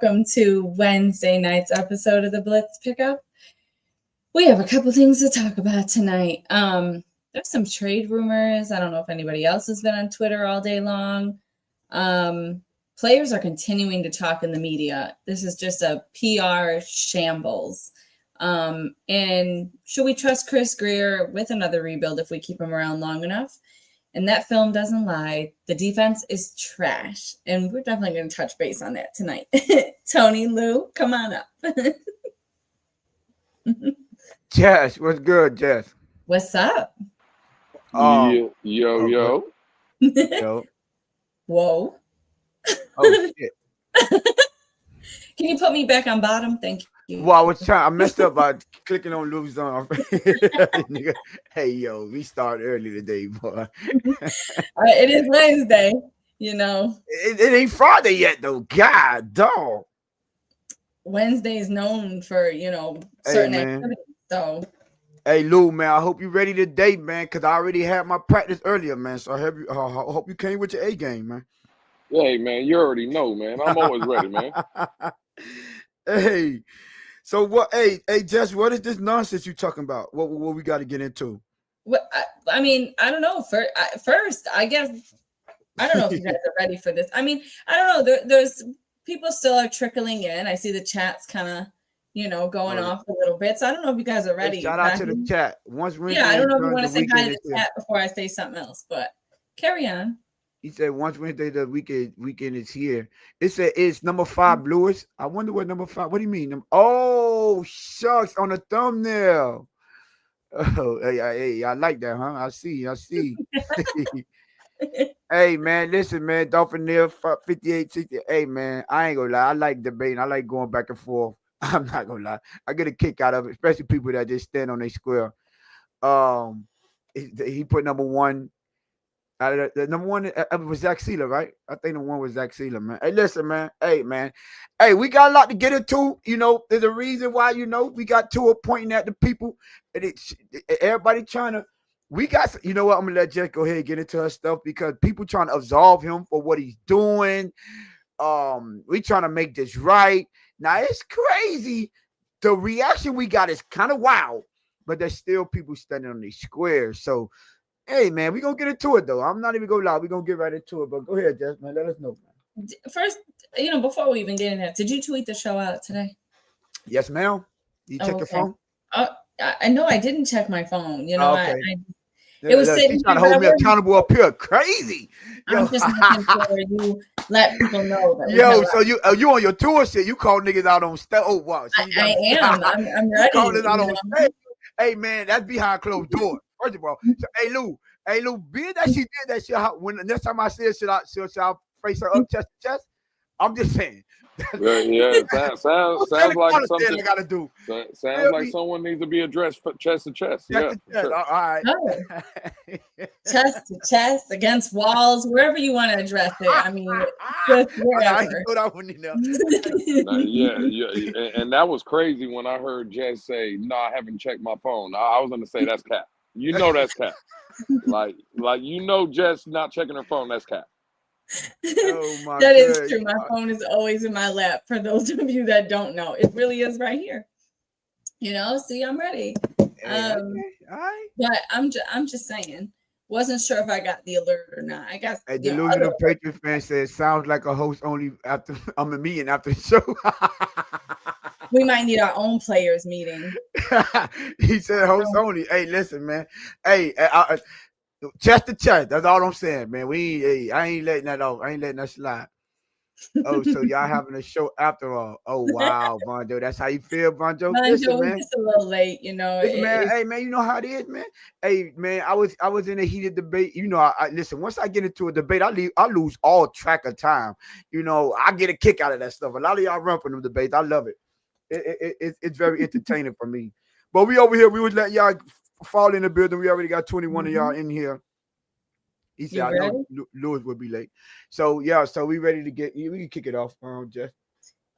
welcome to Wednesday night's episode of the Blitz Pickup. We have a couple things to talk about tonight. There's some trade rumors. I don't know if anybody else has been on Twitter all day long. Players are continuing to talk in the media. This is just a PR shambles. And should we trust Chris Grier with another rebuild if we keep him around long enough? And that film doesn't lie. The defense is trash. And we're definitely going to touch base on that tonight. Tony, Lou, come on up. Jess, what's good, Jess? What's up? Yo. Yo. Whoa. Oh, shit. Can you put me back on bottom? Thank you. Well, I messed up by clicking on Lou's on. Hey, yo, we started early today, boy. It is Wednesday, you know. It ain't Friday yet, though. God, dog. Wednesday is known for, certain activities. So, hey, Lou, man, I hope you're ready today, man, because I already had my practice earlier, man. So I hope you came with your A game, man. Hey, man, you already know, man. I'm always ready, man. Hey, so what? Hey, Jess, what is this nonsense you talking about? What we got to get into? Well, I mean, I don't know. First, I guess I don't know if you guys are ready for this. I mean, I don't know. There's people still are trickling in. I see the chats kind of, going off a little bit. So I don't know if you guys are ready. Hey, shout out to the chat. I don't know if you want to say hi to the chat before I say something else, but carry on. He said once Wednesday the weekend is here. It said it's number 5 Lewis. I wonder what number 5. What do you mean? Oh shucks, on the thumbnail. Oh, hey, I like that, huh? I see. Hey man, listen, man. Dolphin Neil 5860. Hey man, I ain't gonna lie. I like debating. I like going back and forth. I'm not gonna lie. I get a kick out of it, especially people that just stand on their square. He put number 1. The number 1 was Zach Sealer, right? I think the one was Zach Sealer, man. Hey, listen, man. Hey, man. Hey, we got a lot to get into. There's a reason why, we got Tua pointing at the people. And everybody trying to. We got, you know what? I'm going to let Jess go ahead and get into her stuff because people trying to absolve him for what he's doing. We trying to make this right. Now, it's crazy. The reaction we got is kind of wild, but there's still people standing on these squares. So, hey, man, we're going to get into it, though. I'm not even going to lie. We're going to get right into it. But go ahead, Jess, man. Let us know, man. First, before we even get in there, did you tweet the show out today? Yes, ma'am. You check your phone? I know I didn't check my phone. Okay. It was sitting. She's trying to hold me accountable up here. Crazy. I'm just making sure you let people know that. Yo, so you on your tour shit? You call niggas out on stage? Oh wow! So I am. I'm ready. Calling out on stage. Hey man, that's behind closed doors. First of all, so, hey Lou, being that she did that shit, when the next time I see her, should I face her up chest to chest? I'm just saying. Yeah, sounds like something I gotta do. Sounds like someone needs to be addressed chest to chest. Chest to chest. Sure. All right. Chest to chest, against walls, wherever you want to address it. I mean, just wherever. Yeah. And that was crazy when I heard Jess say, "No, I haven't checked my phone." I was gonna say that's cap. That's cap. like Jess not checking her phone. That's cap. Oh my that is true. My phone is always in my lap. For those of you that don't know, it really is right here. See, I'm ready. All right. But I'm just saying. Wasn't sure if I got the alert or not. I got. Hey, delusional Patriot fan says sounds like a host only after I'm a meeting after the show. We might need our own players meeting. He said host only. Hey, listen, man. Hey, chest to chest. That's all I'm saying, man. I ain't letting that off. I ain't letting that slide. Oh, so y'all having a show after all? Oh wow, Bonjo. That's how you feel, Bonjo? Listen, man. It's a little late, Listen, man. Hey, man. You know how it is, man. Hey, man. I was in a heated debate. I listen. Once I get into a debate, I lose all track of time. I get a kick out of that stuff. A lot of y'all run from them debates. I love it. It's very entertaining for me. But we over here. We was letting y'all fall in the building. We already got 21 of y'all in here. He said, I know Lewis would be late. So, yeah, we ready to we can kick it off, Jeff.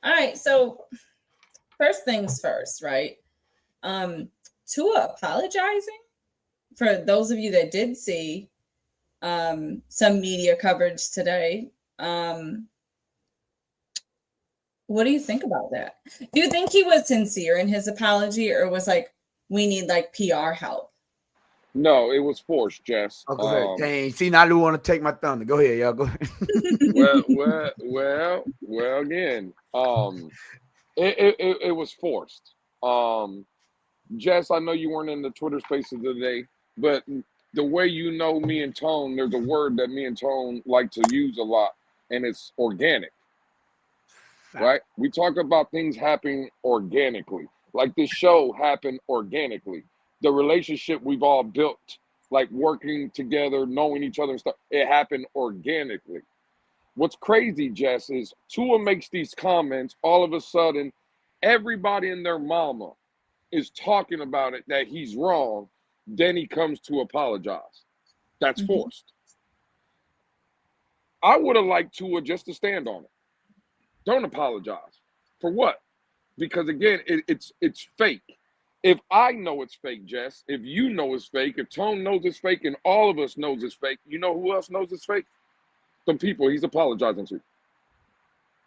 All right. So, first things first, right? Tua apologizing for those of you that did see some media coverage today. What do you think about that? Do you think he was sincere in his apology, or was like, we need like PR help? No, it was forced, Jess. Oh, go ahead. Dang, see, now Lou want to take my thunder. Go ahead, y'all. Go ahead. Well. Again, it was forced. Jess, I know you weren't in the Twitter Spaces today, but the way you know me and Tone, there's a word that me and Tone like to use a lot, and it's organic. Right? We talk about things happening organically. Like this show happened organically. The relationship we've all built, like working together, knowing each other and stuff, it happened organically. What's crazy, Jess, is Tua makes these comments, all of a sudden, everybody and their mama is talking about it, that he's wrong. Then he comes to apologize. That's forced. I would have liked Tua just to stand on it. Don't apologize. For what? Because again, it's fake. If I know it's fake, Jess, if you know it's fake, if Tone knows it's fake, and all of us knows it's fake, you know who else knows it's fake? The people he's apologizing to.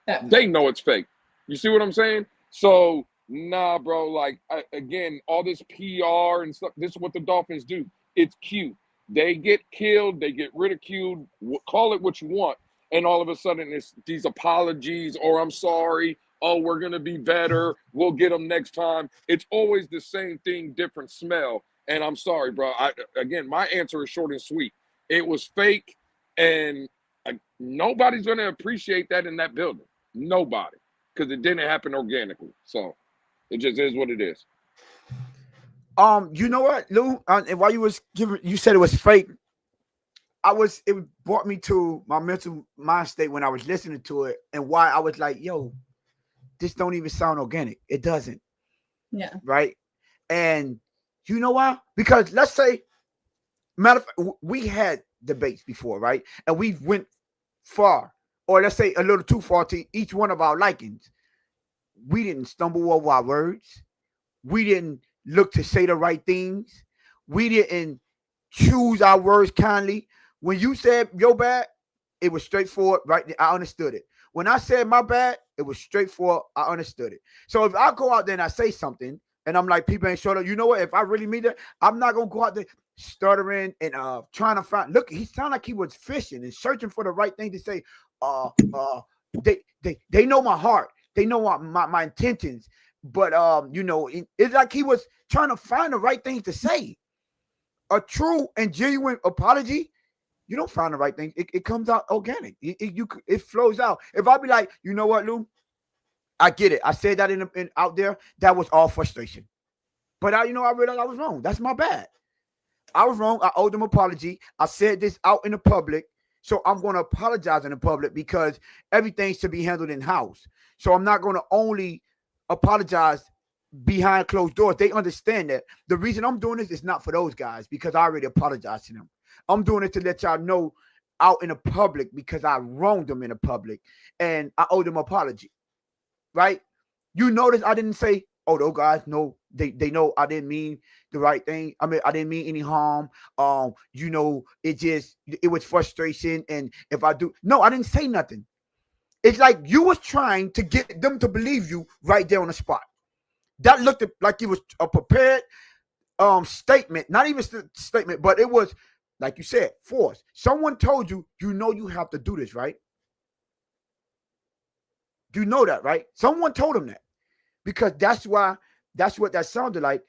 Yeah. They know it's fake. You see what I'm saying? So, nah, bro, like, again, all this PR and stuff, this is what the Dolphins do. It's cute. They get killed, they get ridiculed, call it what you want, and all of a sudden it's these apologies, or I'm sorry, oh, we're going to be better, we'll get them next time. It's always the same thing, different smell, and I'm sorry, bro. Again, my answer is short and sweet. It was fake, and nobody's going to appreciate that in that building. Nobody, because it didn't happen organically. So it just is what it is. You know what, Lou? And while you was you said it was fake. It brought me to my mental mind state when I was listening to it, and why I was like, yo, this don't even sound organic. It doesn't. Yeah. Right. And you know why? Because let's say, matter of fact, we had debates before, right? And we went far, or let's say a little too far to each one of our likings. We didn't stumble over our words. We didn't look to say the right things. We didn't choose our words kindly. When you said your bad, it was straightforward, right? I understood it. When I said my bad, it was straightforward. I understood it. So if I go out there and I say something, and I'm like, people ain't showed up, you know what? If I really mean that, I'm not gonna go out there stuttering and trying to find. Look, he sounded like he was fishing and searching for the right thing to say. They know my heart. They know my intentions. But it's like he was trying to find the right thing to say. A true and genuine apology, you don't find the right thing. It comes out organic. It flows out. If I be like, you know what, Lou, I get it. I said that in out there. That was all frustration. But I realized I was wrong. That's my bad. I was wrong. I owed them an apology. I said this out in the public. So I'm going to apologize in the public because everything should be handled in house. So I'm not going to only apologize behind closed doors. They understand that the reason I'm doing this is not for those guys because I already apologized to them. I'm doing it to let y'all know out in the public because I wronged them in the public and I owe them an apology. Right? You notice I didn't say, oh, those guys know, they know I didn't mean the right thing. I mean, I didn't mean any harm. It was frustration. And if I do, no, I didn't say nothing. It's like you was trying to get them to believe you right there on the spot. That looked like it was a prepared statement, not even statement, but it was, like you said, force. Someone told you, you have to do this, right? You know that, right? Someone told them that. Because that's what that sounded like,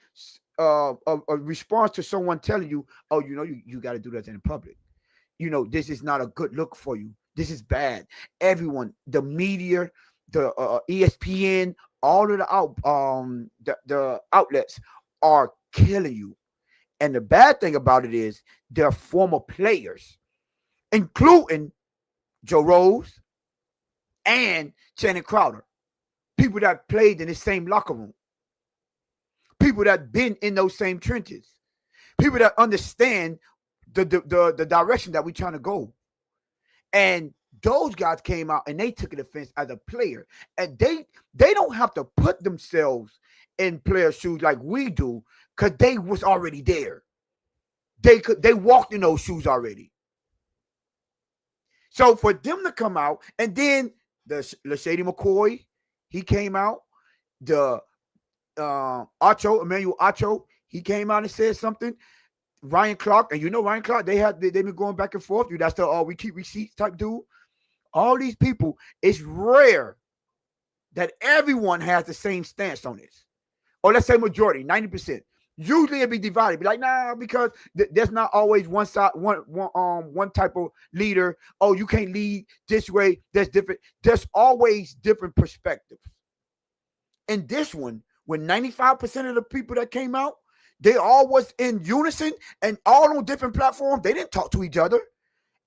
a response to someone telling you, oh, you got to do that in public. This is not a good look for you. This is bad. Everyone, the media, the ESPN, all of the outlets are killing you. And the bad thing about it is they're former players, including Joe Rose and Channing Crowder. People that played in the same locker room. People that been in those same trenches. People that understand the direction that we're trying to go. And those guys came out and they took an offense as a player. And they don't have to put themselves in player shoes like we do because they was already there. They walked in those shoes already. So for them to come out and then the Shady McCoy, he came out. The Emmanuel Acho, he came out and said something. Ryan Clark, and you know Ryan Clark, they've been going back and forth. That's the we keep receipts type dude. All these people, it's rare that everyone has the same stance on this. Or let's say majority, 90%. Usually it'd be divided. Be like, nah, because there's not always one side, one type of leader. Oh, you can't lead this way. There's different. There's always different perspectives. In this one, when 95% of the people that came out, they all was in unison and all on different platforms. They didn't talk to each other,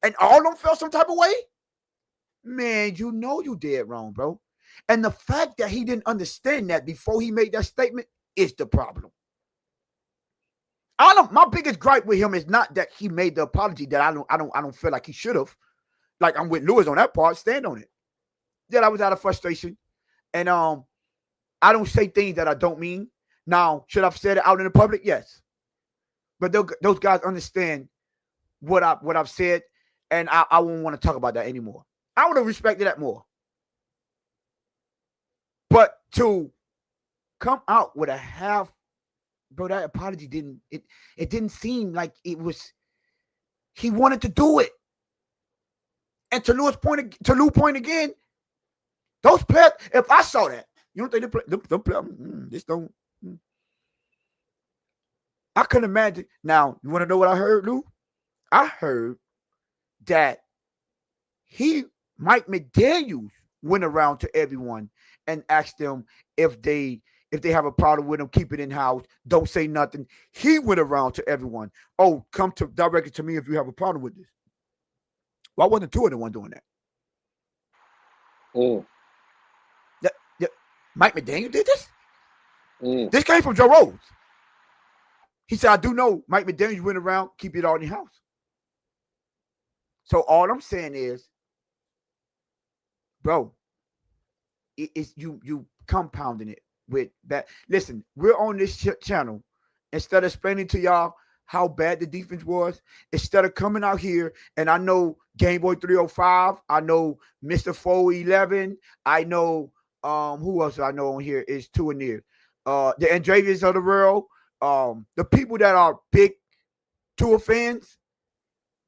and all of them felt some type of way. Man, you know you did wrong, bro. And the fact that he didn't understand that before he made that statement is the problem. My biggest gripe with him is not that he made the apology that I don't feel like he should have. Like, I'm with Lewis on that part, stand on it. Yeah, I was out of frustration. And I don't say things that I don't mean. Now, should I have said it out in the public? Yes. But those guys understand what I've said, and I won't want to talk about that anymore. I would have respected that more. But to come out with a half, bro, that apology didn't seem like it was, he wanted to do it. And to Lou's point again, those players, if I saw that, you don't think they play, this don't. I couldn't imagine. Now, you want to know what I heard, Lou? I heard that Mike McDaniels went around to everyone and asked them if they have a problem with him, keep it in house, don't say nothing. He went around to everyone. Oh, come directly to me if you have a problem with this. Why wasn't Tua the one doing that? Oh. Mike McDaniel did this? This came from Joe Rose. He said, I do know Mike McDaniel went around, keep it all in the house. So all I'm saying is, bro, it's you compounding it with that. Listen, we're on this channel. Instead of explaining to y'all how bad the defense was, instead of coming out here, and I know Game Boy 305, I know Mr. 411, I know who else I know on here is two and near. The Andrevius of the world, the people that are big Tua fans,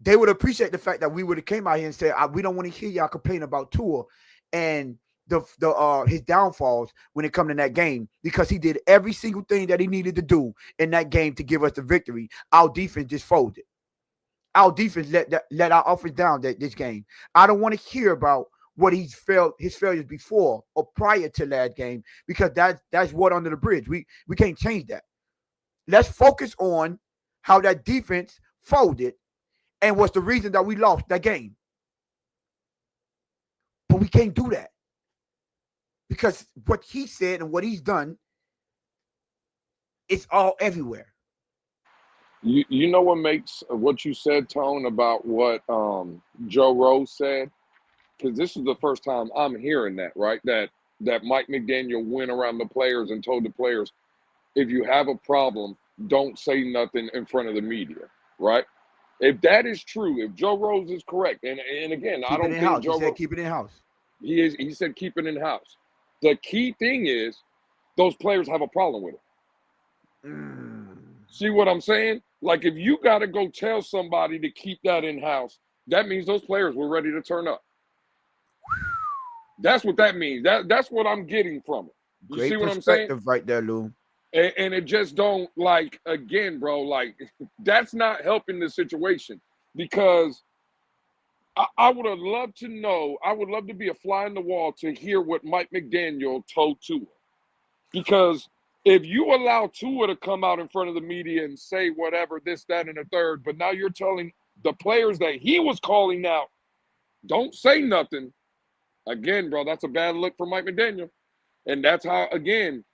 they would appreciate the fact that we would have came out here and said, we don't want to hear y'all complain about Tua and his downfalls when it come to that game, because he did every single thing that he needed to do in that game to give us the victory. Our defense just folded. Our defense let our offense down this game. I don't want to hear about what his failures before or prior to that game, because that's water under the bridge. We can't change that. Let's focus on how that defense folded and what's the reason that we lost that game. But we can't do that, because what he said and what he's done is all everywhere. You know what makes what you said, Tone, about what Joe Rose said? Because this is the first time I'm hearing that, right? That Mike McDaniel went around the players and told the players, if you have a problem, don't say nothing in front of the media, right? If that is true, if Joe Rose is correct, and again, I don't think Joe Rose, keep it in house. He said keep it in house. The key thing is those players have a problem with it. See what I'm saying? Like, if you got to go tell somebody to keep that in house, that means those players were ready to turn up. That's what that means. That's what I'm getting from it. You Great see what I'm saying? perspective right there, Lou. And it just don't, like, again, bro, like, that's not helping the situation, because I would have loved to know, I would love to be a fly in the wall to hear what Mike McDaniel told Tua. Because if you allow Tua to come out in front of the media and say whatever, this, that, and the third, but now you're telling the players that he was calling out, don't say nothing. Again, bro, that's a bad look for Mike McDaniel. And that's how, again,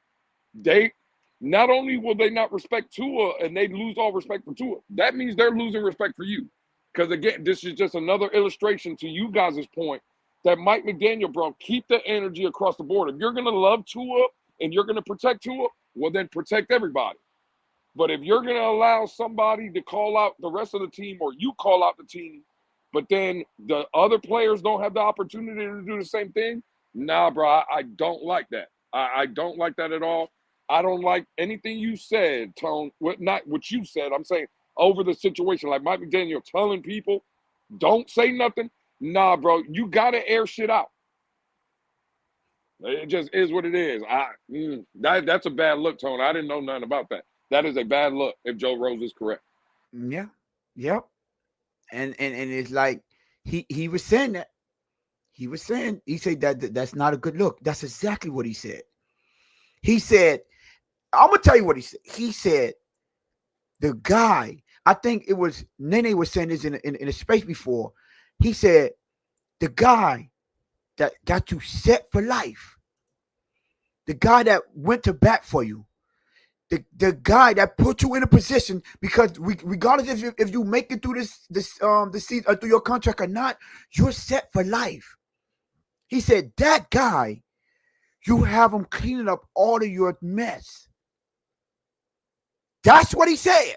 they not only will they not respect Tua and they lose all respect for Tua, that means they're losing respect for you. Because, again, this is just another illustration to you guys' point that Mike McDaniel, bro, keep the energy across the board. If you're going to love Tua and you're going to protect Tua, well, then protect everybody. But if you're going to allow somebody to call out the rest of the team, or you call out the team, but then the other players don't have the opportunity to do the same thing, Nah, bro, I don't like that. I don't like that at all. I don't like anything you said, Tone. Not what you said. I'm saying over the situation, like Mike McDaniel telling people, don't say nothing. Nah, bro, you gotta air shit out. It just is what it is. That's a bad look, Tone. I didn't know nothing about that. That is a bad look if Joe Rose is correct. Yeah. Yep. And it's like he was saying that. He said that's not a good look. That's exactly what he said. He said, I'm gonna tell you what he said. He said the guy, I think it was Nene was saying this in a space before. He said the guy that got you set for life, the guy that went to bat for you, the guy that put you in a position, because regardless if you make it through this season or through your contract or not, you're set for life. He said that guy, you have him cleaning up all of your mess. That's what he said.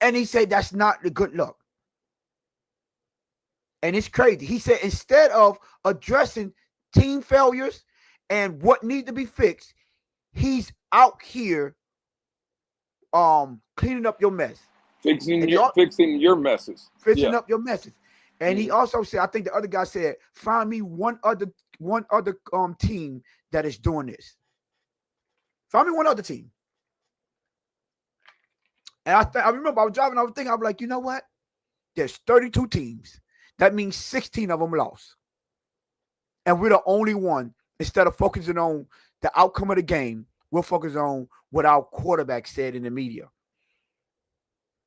And he said that's not the good look. And it's crazy. He said instead of addressing team failures and what needs to be fixed, he's out here cleaning up your mess. Fixing your messes. Fixing up your messes. And he also said, I think the other guy said, find me one other team that is doing this. Find me one other team. And I remember I was driving, I was thinking, I'm like, you know what? There's 32 teams. That means 16 of them lost. And we're the only one, instead of focusing on the outcome of the game, we'll focus on what our quarterback said in the media.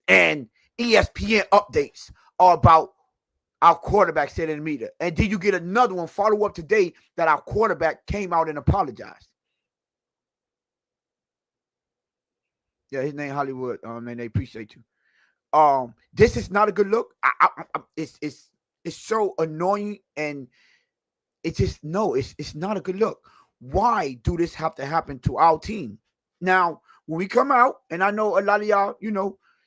And ESPN updates are about our quarterback said in the media. And did you get another one follow up today that our quarterback came out and apologized? Yeah, his name Hollywood. And they appreciate you. This is not a good look. It's so annoying, and it's just it's not a good look. Why do this have to happen to our team? Now, when we come out, and I know a lot of y'all,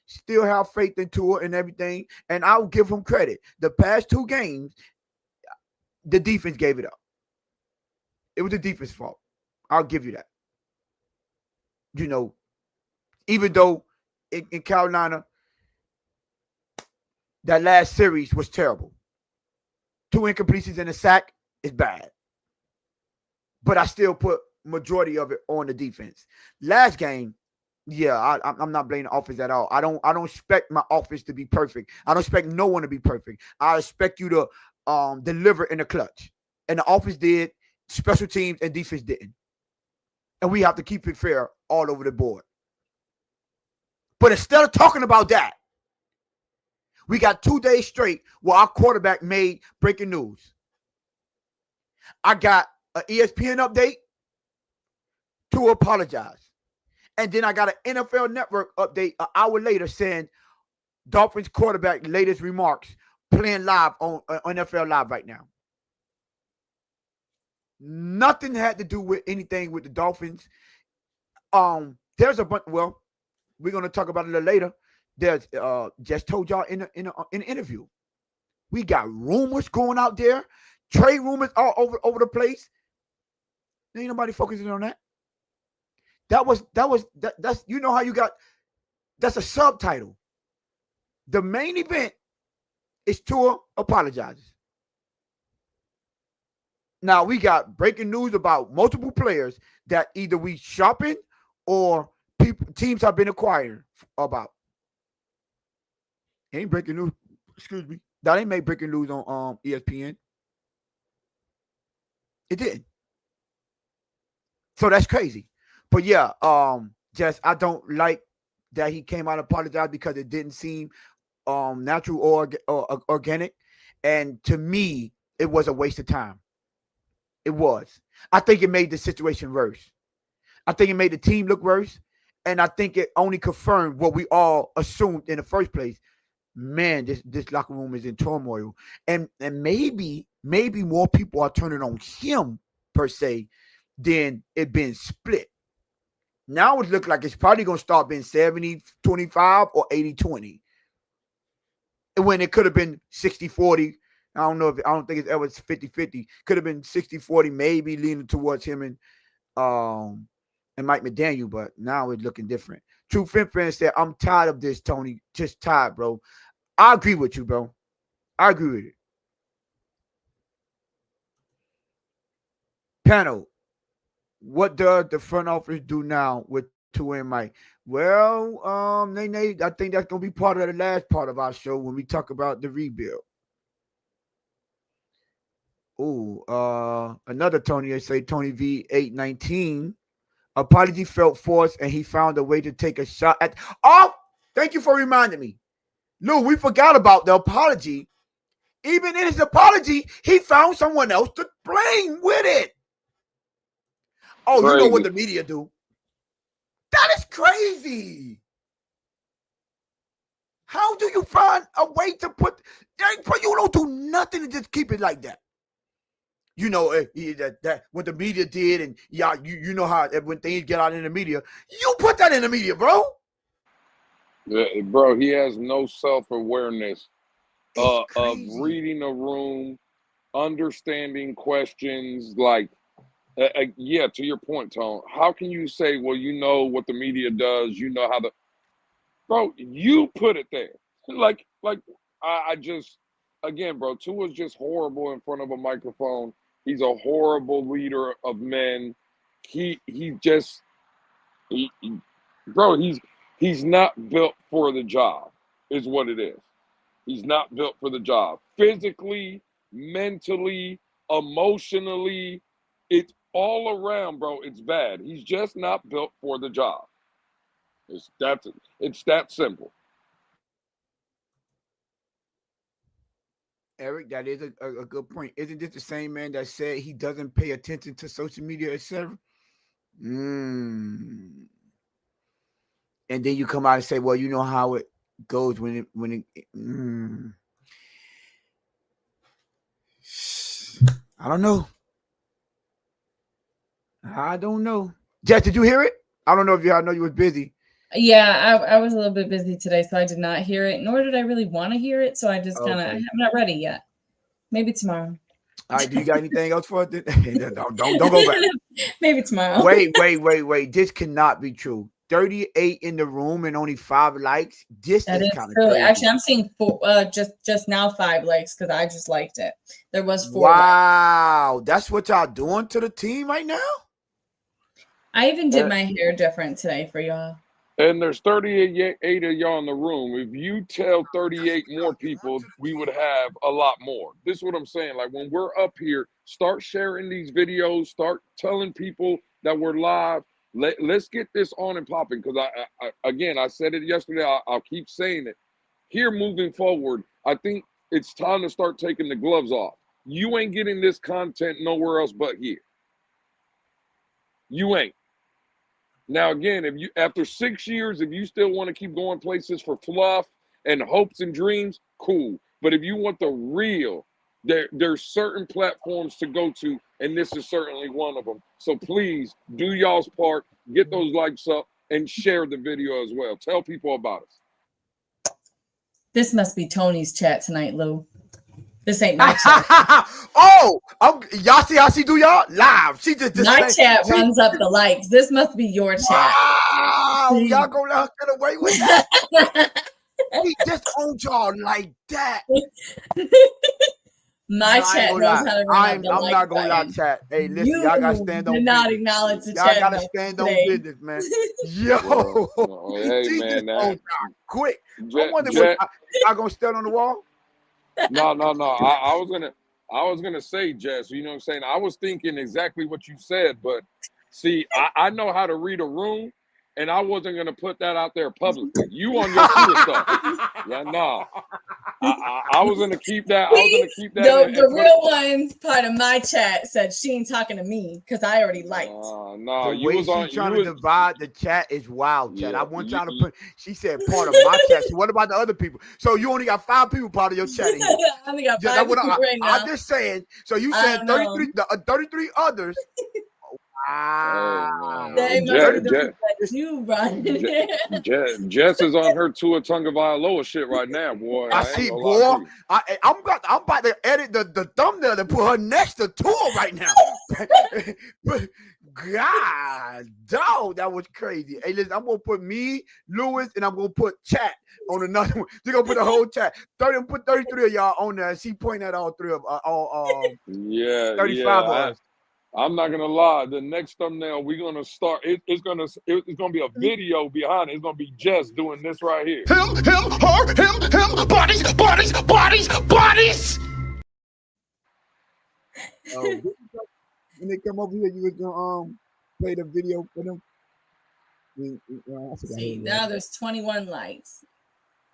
still have faith in Tua and everything, and I'll give him credit. The past 2 games, the defense gave it up. It was the defense's fault. I'll give you that. Even though in Carolina, that last series was terrible. 2 incompletions and a sack is bad. But I still put majority of it on the defense. Last game, yeah, I'm not blaming the offense at all. I don't expect my offense to be perfect. I don't expect no one to be perfect. I expect you to deliver in the clutch. And the offense did, special teams and defense didn't. And we have to keep it fair all over the board. But instead of talking about that, we got 2 days straight where our quarterback made breaking news. I got an ESPN update to apologize. And then I got an NFL Network update an hour later saying Dolphins quarterback latest remarks playing live on NFL Live right now. Nothing had to do with anything with the Dolphins. There's a bunch. Well, we're gonna talk about it a little later. There's just told y'all in an interview. We got rumors going out there, trade rumors all over the place. Ain't nobody focusing on that. That's how you got. That's a subtitle. The main event is Tua apologizes. Now we got breaking news about multiple players that either we shopping or teams have been acquired about. Ain't breaking news. Excuse me. That ain't make breaking news on ESPN. It didn't. So that's crazy. But yeah, just I don't like that he came out and apologized because it didn't seem natural or organic. And to me, it was a waste of time. It was. I think it made the situation worse. I think it made the team look worse. And I think it only confirmed what we all assumed in the first place. Man, this locker room is in turmoil. And maybe more people are turning on him, per se, than it being split. Now it looks like it's probably going to start being 70-25 or 80-20. When it could have been 60-40, I don't think it's ever 50-50. Could have been 60-40, maybe leaning towards him and Mike McDaniel, but now it's looking different. True Fin said, I'm tired of this, Tony. Just tired, bro. I agree with you, bro. I agree with it. Panel, what does the front office do now with Tua and Mike? Well, Nene, I think that's gonna be part of the last part of our show when we talk about the rebuild. Oh, another Tony. I say Tony V819. Apology felt forced, and he found a way to take a shot at. Oh, thank you for reminding me, Lou. We forgot about the apology. Even in his apology, he found someone else to blame with it. Oh, crazy. You know what the media do? That is crazy. How do you find a way to put? You don't do nothing and just keep it like that. You know that what the media did, and yeah, you know how when things get out in the media, you put that in the media, bro. Yeah, bro, he has no self-awareness of reading a room, understanding questions. Like, yeah, to your point, Tone. How can you say, well, you know what the media does, you know how the bro? You put it there. Like I just again, bro. Tua's just horrible in front of a microphone. He's a horrible leader of men. Bro, he's not built for the job, is what it is. He's not built for the job. Physically, mentally, emotionally, it's all around, bro. It's bad. He's just not built for the job. It's that simple. Eric, that is a good point. Isn't this the same man that said he doesn't pay attention to social media, etc.? And then you come out and say, well, you know how it goes when it I don't know. Jess, did you hear it? I don't know if I know you was busy. Yeah, I was a little bit busy today, so I did not hear it, nor did I really want to hear it. So I just I'm not ready yet. Maybe tomorrow. All right, do you got anything else for it? Don't go back. Maybe tomorrow. Wait. This cannot be true. 38 in the room and only 5 likes. This is kind of crazy. Actually, I'm seeing 4, just now 5 likes because I just liked it. There was 4. Wow, likes. That's what y'all doing to the team right now? I even did my hair different today for y'all. And there's 38 of y'all in the room. If you tell 38 more people, we would have a lot more. This is what I'm saying. Like, when we're up here, start sharing these videos. Start telling people that we're live. Let's get this on and popping. Because, I said it yesterday. I'll keep saying it. Here, moving forward, I think it's time to start taking the gloves off. You ain't getting this content nowhere else but here. You ain't. Now, again, if you after 6 years, if you still want to keep going places for fluff and hopes and dreams, cool. But if you want the real, there's certain platforms to go to, and this is certainly one of them. So please do y'all's part, get those likes up, and share the video as well. Tell people about us. This must be Tony's chat tonight, Lou. This ain't my chat. Y'all see how she do y'all live? She just my chat runs up the likes. This must be your chat. Wow, y'all gonna let her get away with that? He just owned y'all like that. My chat knows how to run up the I'm not gonna lie, chat. Hey, listen, y'all gotta stand on business. Not acknowledge the y'all chat. Y'all gotta stand on business, man. Yo, hey, man, quick. I wonder what y'all gonna stand on the wall. No. I was gonna say, Jess, you know what I'm saying? I was thinking exactly what you said, but see, I know how to read a room, and I wasn't gonna put that out there publicly. You on your Twitter stuff. Yeah, no. I was gonna keep that. The real ones part of my chat said she ain't talking to me because I already liked. No, the way she's trying to divide the chat is wild, chat. I want y'all to put. She said part of my chat. So what about the other people? So you only got 5 people part of your chat. I only got 5 people right now. I'm just saying. So you said 33 others. They must have been like you running it. Jess is on her Tua Tagovailoa shit right now, boy. I ain't see, gonna boy. lie to you. I'm about to edit the thumbnail and put her next to Tua right now. God, dog, that was crazy. Hey, listen, I'm gonna put me, Lewis, and I'm gonna put chat on another one. They're gonna put the whole chat. Put 33 of y'all on there. And she pointing at all three of all 35 of us. I'm not gonna lie. The next thumbnail we're gonna start. It's gonna be a video behind it. It's gonna be Jess doing this right here. Him, her, him, bodies. When they come over here, you was gonna play the video for them. See, now there's 21 likes.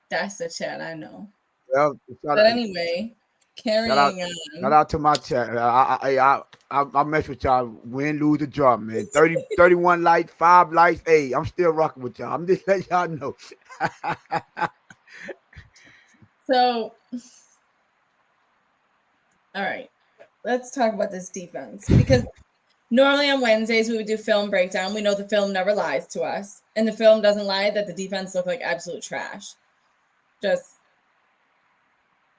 That's the chat I know. Well, but anyway, carrying on. Shout out to my chat. I mess with y'all. Win, lose, or draw, man. 31 likes, 5 likes. Hey, I'm still rocking with y'all. I'm just letting y'all know. So, all right, let's talk about this defense, because normally on Wednesdays we would do film breakdown. We know the film never lies to us, and the film doesn't lie that the defense looked like absolute trash. Just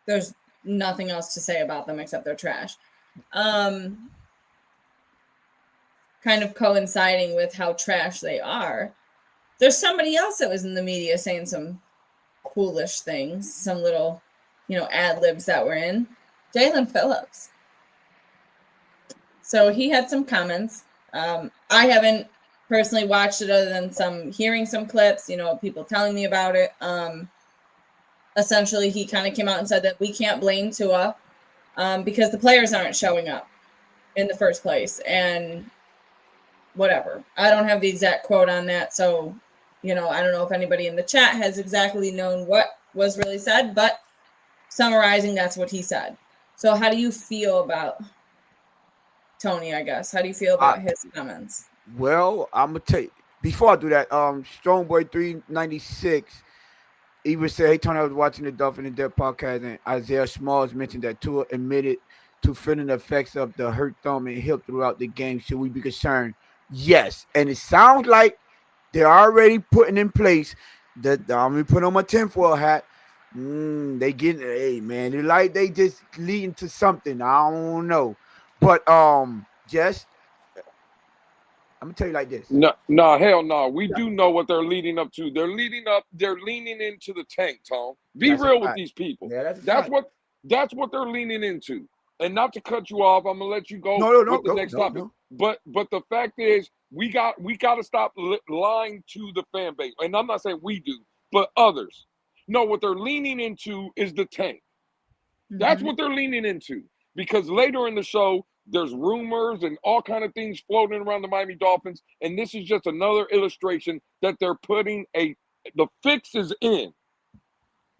there's nothing else to say about them except they're trash. Kind of coinciding with how trash they are, there's somebody else that was in the media saying some foolish things, some little, ad libs that were in. Jalen Phillips. So he had some comments. I haven't personally watched it other than hearing some clips, people telling me about it. Essentially, he kind of came out and said that we can't blame Tua because the players aren't showing up in the first place. And whatever. I don't have the exact quote on that. So, I don't know if anybody in the chat has exactly known what was really said, but summarizing, that's what he said. So how do you feel about Tony, I guess? How do you feel about his comments? Well, I'm going to tell you, before I do that, Strongboy 396, he would say, hey, Tony, I was watching the Dolphin in Depth podcast, and Isaiah Smalls mentioned that Tua admitted to feeling the effects of the hurt thumb and hip throughout the game. Should we be concerned? Yes. And it sounds like they're already putting in place that I'm going to put on my tinfoil hat. They getting, hey, man, they're like they just leading to something. I don't know. But just I'm gonna tell you like this. No, hell no. We do know what they're leading up to. They're leaning into the tank, Tom. Be real with these people. Yeah, that's what they're leaning into. And not to cut you off, I'm gonna let you go with the next topic. No. But the fact is, we got to stop lying to the fan base. And I'm not saying we do, but others. No, what they're leaning into is the tank. Mm-hmm. That's what they're leaning into. Because later in the show, there's rumors and all kind of things floating around the Miami Dolphins, and this is just another illustration that they're putting the fix is in,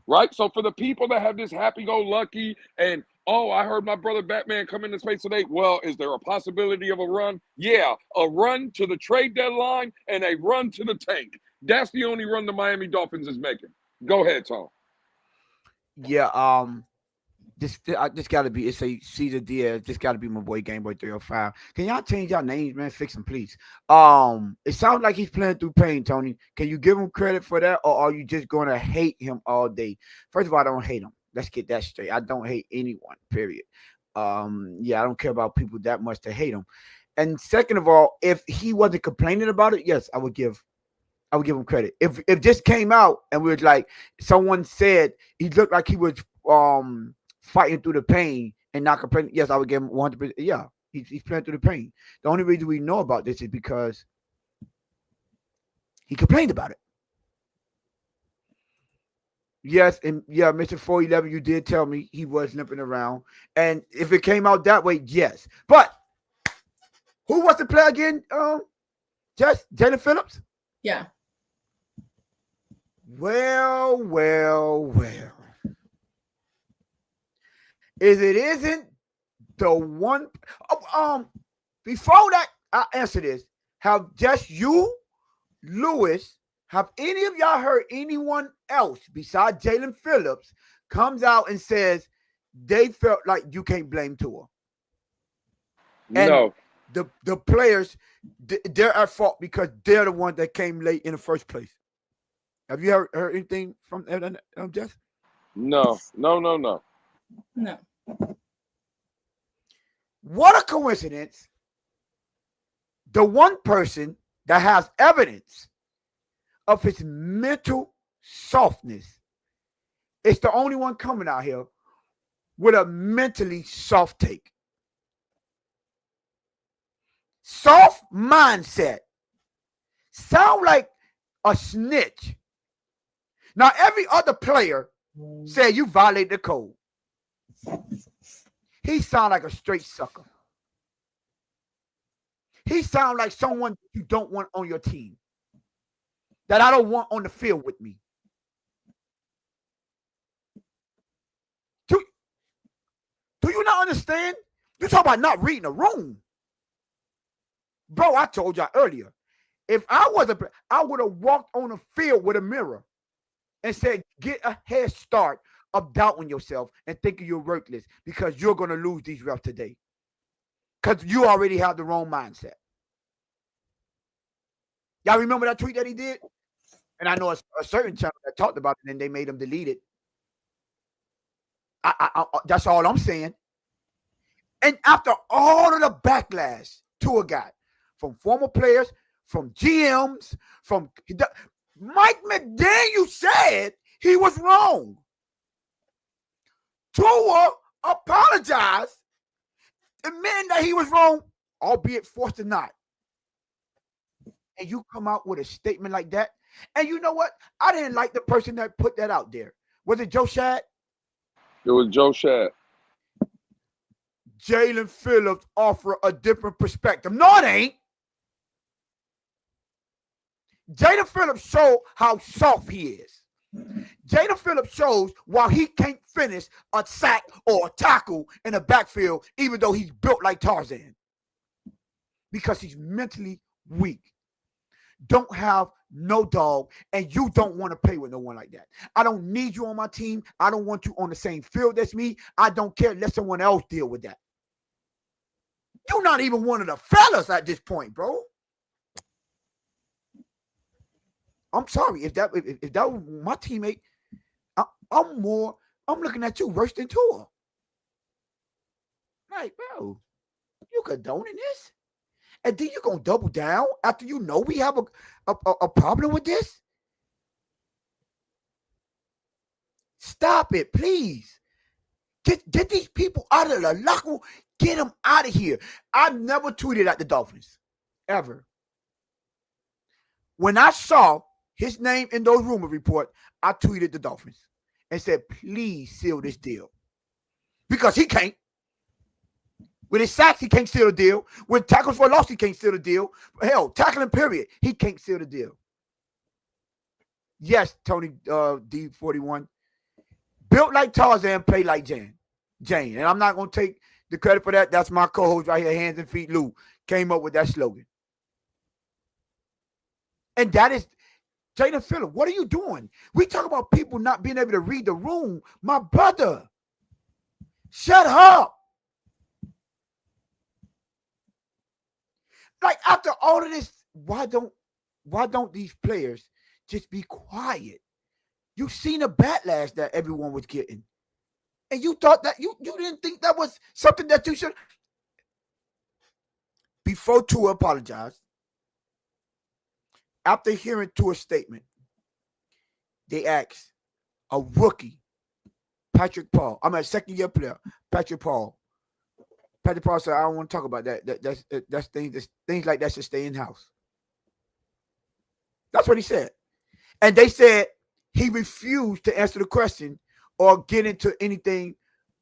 right? So for the people that have this happy-go-lucky and, I heard my brother Batman come into space today. Well, is there a possibility of a run? Yeah, a run to the trade deadline and a run to the tank. That's the only run the Miami Dolphins is making. Go ahead, Tom. Yeah, This gotta be, it's a Caesar Diaz. This gotta be my boy Gameboy 305. Can y'all change y'all names, man? Fix them, please. It sounds like he's playing through pain, Tony. Can you give him credit for that, or are you just gonna hate him all day? First of all, I don't hate him. Let's get that straight. I don't hate anyone, period. I don't care about people that much to hate him. And second of all, if he wasn't complaining about it, yes, I would give him credit. If this came out and we were like, someone said he looked like he was fighting through the pain and not complaining, yes, I would give him 100%. Yeah, he's playing through the pain. The only reason we know about this is because he complained about it. Yes, and yeah, Mr. 411, you did tell me he was limping around. And if it came out that way, yes. But who was the player again? Just Jalen Phillips? Yeah. Well. If it isn't the one, before that, I answer this. Have just you, Lewis, have any of y'all heard anyone else besides Jalen Phillips comes out and says they felt like you can't blame Tua? No. the players, they're at fault because they're the one that came late in the first place. Have you heard anything from Jess? No. No. What a coincidence. The one person that has evidence of his mental softness is the only one coming out here with a mentally soft take. Soft mindset. Sound like a snitch. Now, every other player said you violate the code. He sound like a straight sucker. He sound like someone you don't want on your team, that I don't want on the field with me. Do you not understand? You talk about not reading a room. Bro, I told y'all earlier, if I was I would have walked on the field with a mirror and said, get a head start of doubting yourself and thinking you're worthless because you're going to lose these reps today. Because you already have the wrong mindset. Y'all remember that tweet that he did? And I know a certain channel that talked about it and they made him delete it. That's all I'm saying. And after all of the backlash to a guy, from former players, from GMs, from Mike McDaniel said he was wrong. Tua apologized, admitting that he was wrong, albeit forced or not. And you come out with a statement like that. And you know what? I didn't like the person that put that out there. Was it Joe Shad? It was Joe Shad. Jalen Phillips offer a different perspective. No, it ain't. Jalen Phillips showed how soft he is. Jalen Phillips shows why he can't finish a sack or a tackle in the backfield, even though he's built like Tarzan. Because he's mentally weak. Don't have no dog, and you don't want to play with no one like that. I don't need you on my team. I don't want you on the same field as me. I don't care. Let someone else deal with that. You're not even one of the fellas at this point, bro. I'm sorry if that was my teammate. I'm looking at you worse than Tua. Like, bro, you condoning this, and then you're gonna double down after you know we have a problem with this. Stop it, please. Get these people out of the locker room. Get them out of here. I've never tweeted at the Dolphins ever. When I saw his name in those rumor reports, I tweeted the Dolphins and said, please seal this deal. Because he can't. With his sacks, he can't seal the deal. With tackles for loss, he can't seal the deal. Hell, tackling period, he can't seal the deal. Yes, Tony D41. Built like Tarzan, played like Jane. And I'm not going to take the credit for that. That's my co-host right here, Hands and Feet Lou, came up with that slogan. And that is Jalen Phillips. What are you doing? We talk about people not being able to read the room. My brother, shut up. Like, after all of this, why don't these players just be quiet? You've seen the backlash that everyone was getting. And you thought that you didn't think that was something that you should. Before Tua apologized, after hearing Tua's statement, they asked a rookie, Patrick Paul. I'm a second-year player, Patrick Paul. Patrick Paul said, I don't want to talk about that. That's things like that should stay in-house. That's what he said. And they said he refused to answer the question or get into anything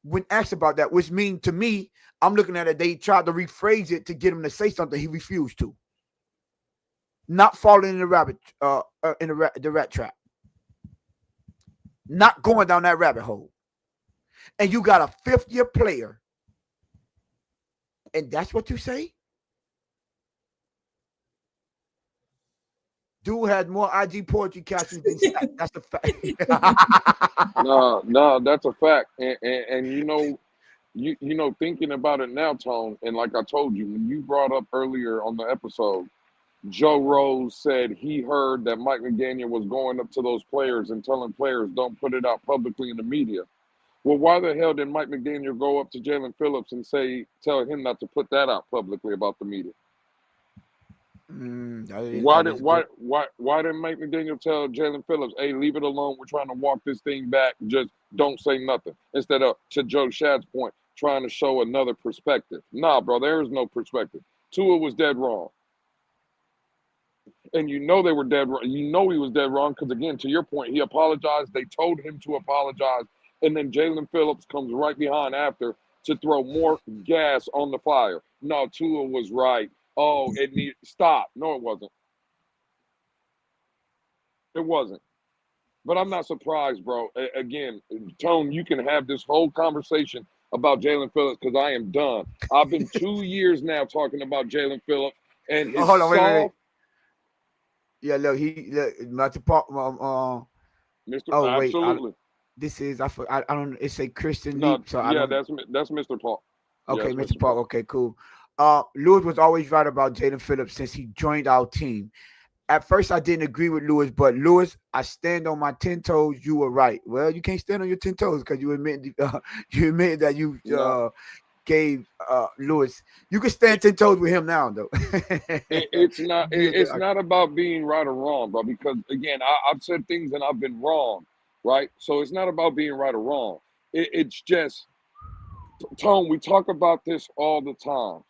when asked about that, which means to me, I'm looking at it, they tried to rephrase it to get him to say something. He refused to. Not falling in the rat trap. Not going down that rabbit hole. And you got a fifth-year player. And that's what you say? Dude had more IG poetry captions than Shaq. That's a fact. No, that's a fact. And you know you know, thinking about it now, Tone, and like I told you, when you brought up earlier on the episode, Joe Rose said he heard that Mike McDaniel was going up to those players and telling players don't put it out publicly in the media. Well, why the hell did Mike McDaniel go up to Jalen Phillips and tell him not to put that out publicly about the media? Why didn't Mike McDaniel tell Jalen Phillips, hey, leave it alone, we're trying to walk this thing back, just don't say nothing, instead of, to Joe Shad's point, trying to show another perspective? Nah, bro, there is no perspective. Tua was dead wrong. And you know they were dead wrong. You know he was dead wrong because, again, to your point, he apologized. They told him to apologize. And then Jalen Phillips comes right behind after to throw more gas on the fire. No, Tua was right. Oh, it needed stop. No, it wasn't. It wasn't. But I'm not surprised, bro. Again, Tone, you can have this whole conversation about Jalen Phillips because I am done. I've been 2 years now talking about Jalen Phillips and his hold on, wait. Yeah, look, Mr. Park. Mr. Oh, wait, absolutely. I don't. It's a Christian No, leap, so yeah, that's Mr. Park. Okay, yeah, Mr. Park. Okay, cool. Lewis was always right about Jalen Phillips since he joined our team. At first, I didn't agree with Lewis, but Lewis, I stand on my 10 toes. You were right. Well, you can't stand on your 10 toes because you admit that you gave Lewis. You can stand 10 toes with him now, though. It's not about being right or wrong, bro. Because again, I've said things and I've been wrong, right? So it's not about being right or wrong. It's just, Tone, we talk about this all the time.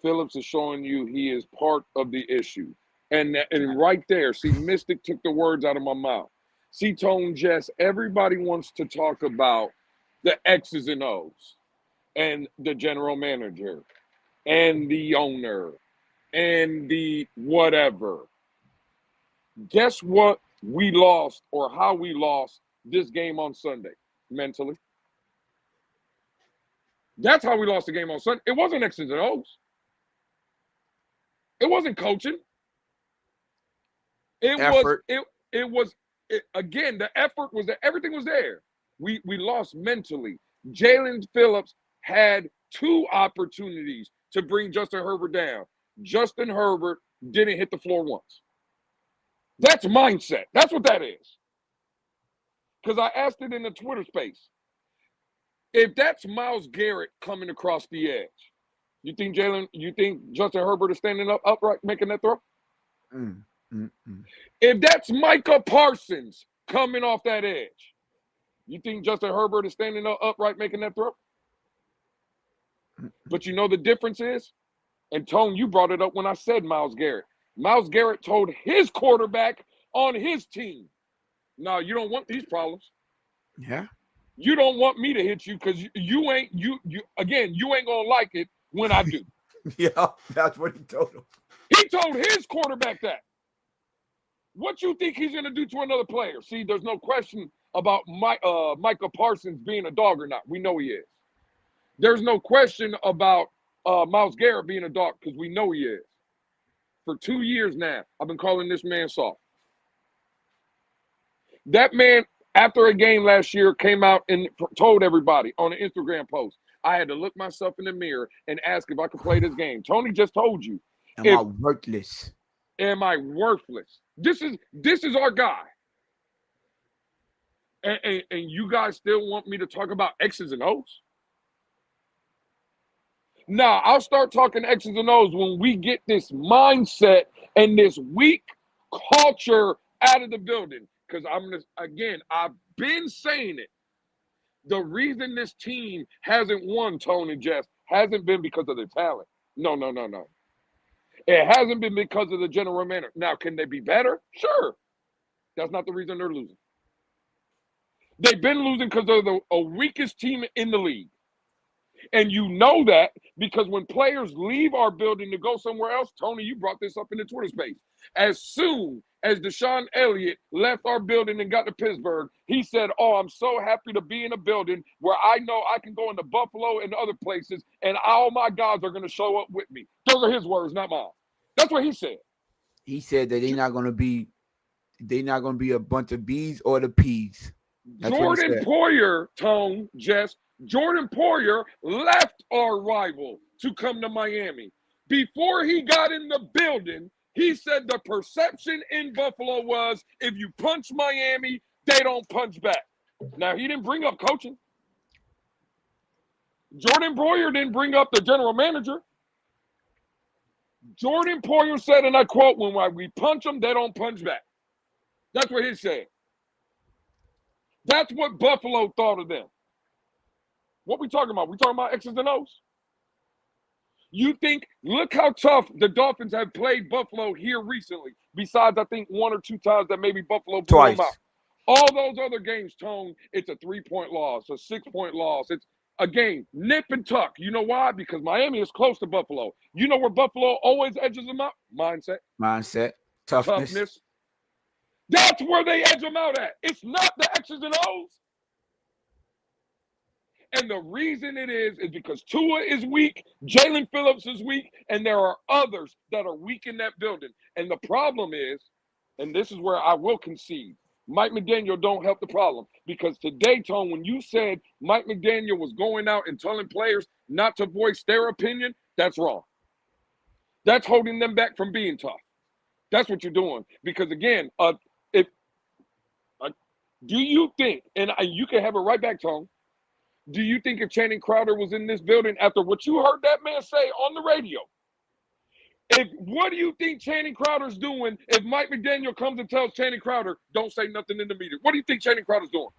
Phillips is showing you he is part of the issue. And right there, see, Mystic took the words out of my mouth. See, Tone, Jess, everybody wants to talk about the X's and O's and the general manager and the owner and the whatever. Guess what we lost or how we lost this game on Sunday mentally? That's how we lost the game on Sunday. It wasn't X's and O's. It wasn't coaching. Again, the effort was there. Everything was there. We lost mentally. Jalen Phillips had 2 opportunities to bring Justin Herbert down. Justin Herbert didn't hit the floor once. That's mindset. That's what that is. Because I asked it in the Twitter space. If that's Myles Garrett coming across the edge, you think Justin Herbert is standing upright making that throw? If that's Micah Parsons coming off that edge, you think Justin Herbert is standing upright making that throw? But you know the difference is, and Tone, you brought it up when I said Myles Garrett. Myles Garrett told his quarterback on his team, no, you don't want these problems. Yeah. You don't want me to hit you because you ain't gonna like it when I do. Yeah, that's what he told him. He told his quarterback that. What you think he's gonna do to another player? See, there's no question about Micah Parsons being a dog or not. We know he is. There's no question about Myles Garrett being a dog because we know he is. For 2 years now, I've been calling this man soft. That man, after a game last year, came out and told everybody on an Instagram post, I had to look myself in the mirror and ask if I could play this game. Tony just told you. Am I worthless? Am I worthless? This is our guy. And you guys still want me to talk about X's and O's? Nah, I'll start talking X's and O's when we get this mindset and this weak culture out of the building. Because I've been saying it. The reason this team hasn't won, Tone and Jess, hasn't been because of their talent. No. It hasn't been because of the general manager. Now, can they be better? Sure. That's not the reason they're losing. They've been losing because they're the weakest team in the league. And you know that because when players leave our building to go somewhere else, Tony, you brought this up in the Twitter space. As soon as Deshaun Elliott left our building and got to Pittsburgh, he said, oh, I'm so happy to be in a building where I know I can go into Buffalo and other places and all my guys are going to show up with me. Those are his words, not mine. That's what he said. He said that they're not going to be a bunch of B's or the P's. That's Jordan Poyer, Tone, Jess, Jordan Poyer left our rival to come to Miami. Before he got in the building, he said the perception in Buffalo was if you punch Miami, they don't punch back. Now, he didn't bring up coaching. Jordan Poyer didn't bring up the general manager. Jordan Poyer said, and I quote, when we punch them, they don't punch back. That's what he said. That's what Buffalo thought of them. What we talking about? We talking about X's and O's? You think, look how tough the Dolphins have played Buffalo here recently, besides, I think, 1 or 2 times that maybe Buffalo blew them out. All those other games, Tone, it's a 3-point loss, a 6-point loss. It's a game, nip and tuck. You know why? Because Miami is close to Buffalo. You know where Buffalo always edges them out? Mindset. Toughness. That's where they edge them out at. It's not the X's and O's. And the reason it is because Tua is weak, Jalen Phillips is weak, and there are others that are weak in that building. And the problem is, and this is where I will concede, Mike McDaniel don't help the problem. Because today, Tone, when you said Mike McDaniel was going out and telling players not to voice their opinion, that's wrong. That's holding them back from being tough. That's what you're doing. Because again, do you think, and you can have it right back, Tone, do you think if Channing Crowder was in this building after what you heard that man say on the radio, what do you think Channing Crowder's doing if Mike McDaniel comes and tells Channing Crowder, don't say nothing in the media? What do you think Channing Crowder's doing?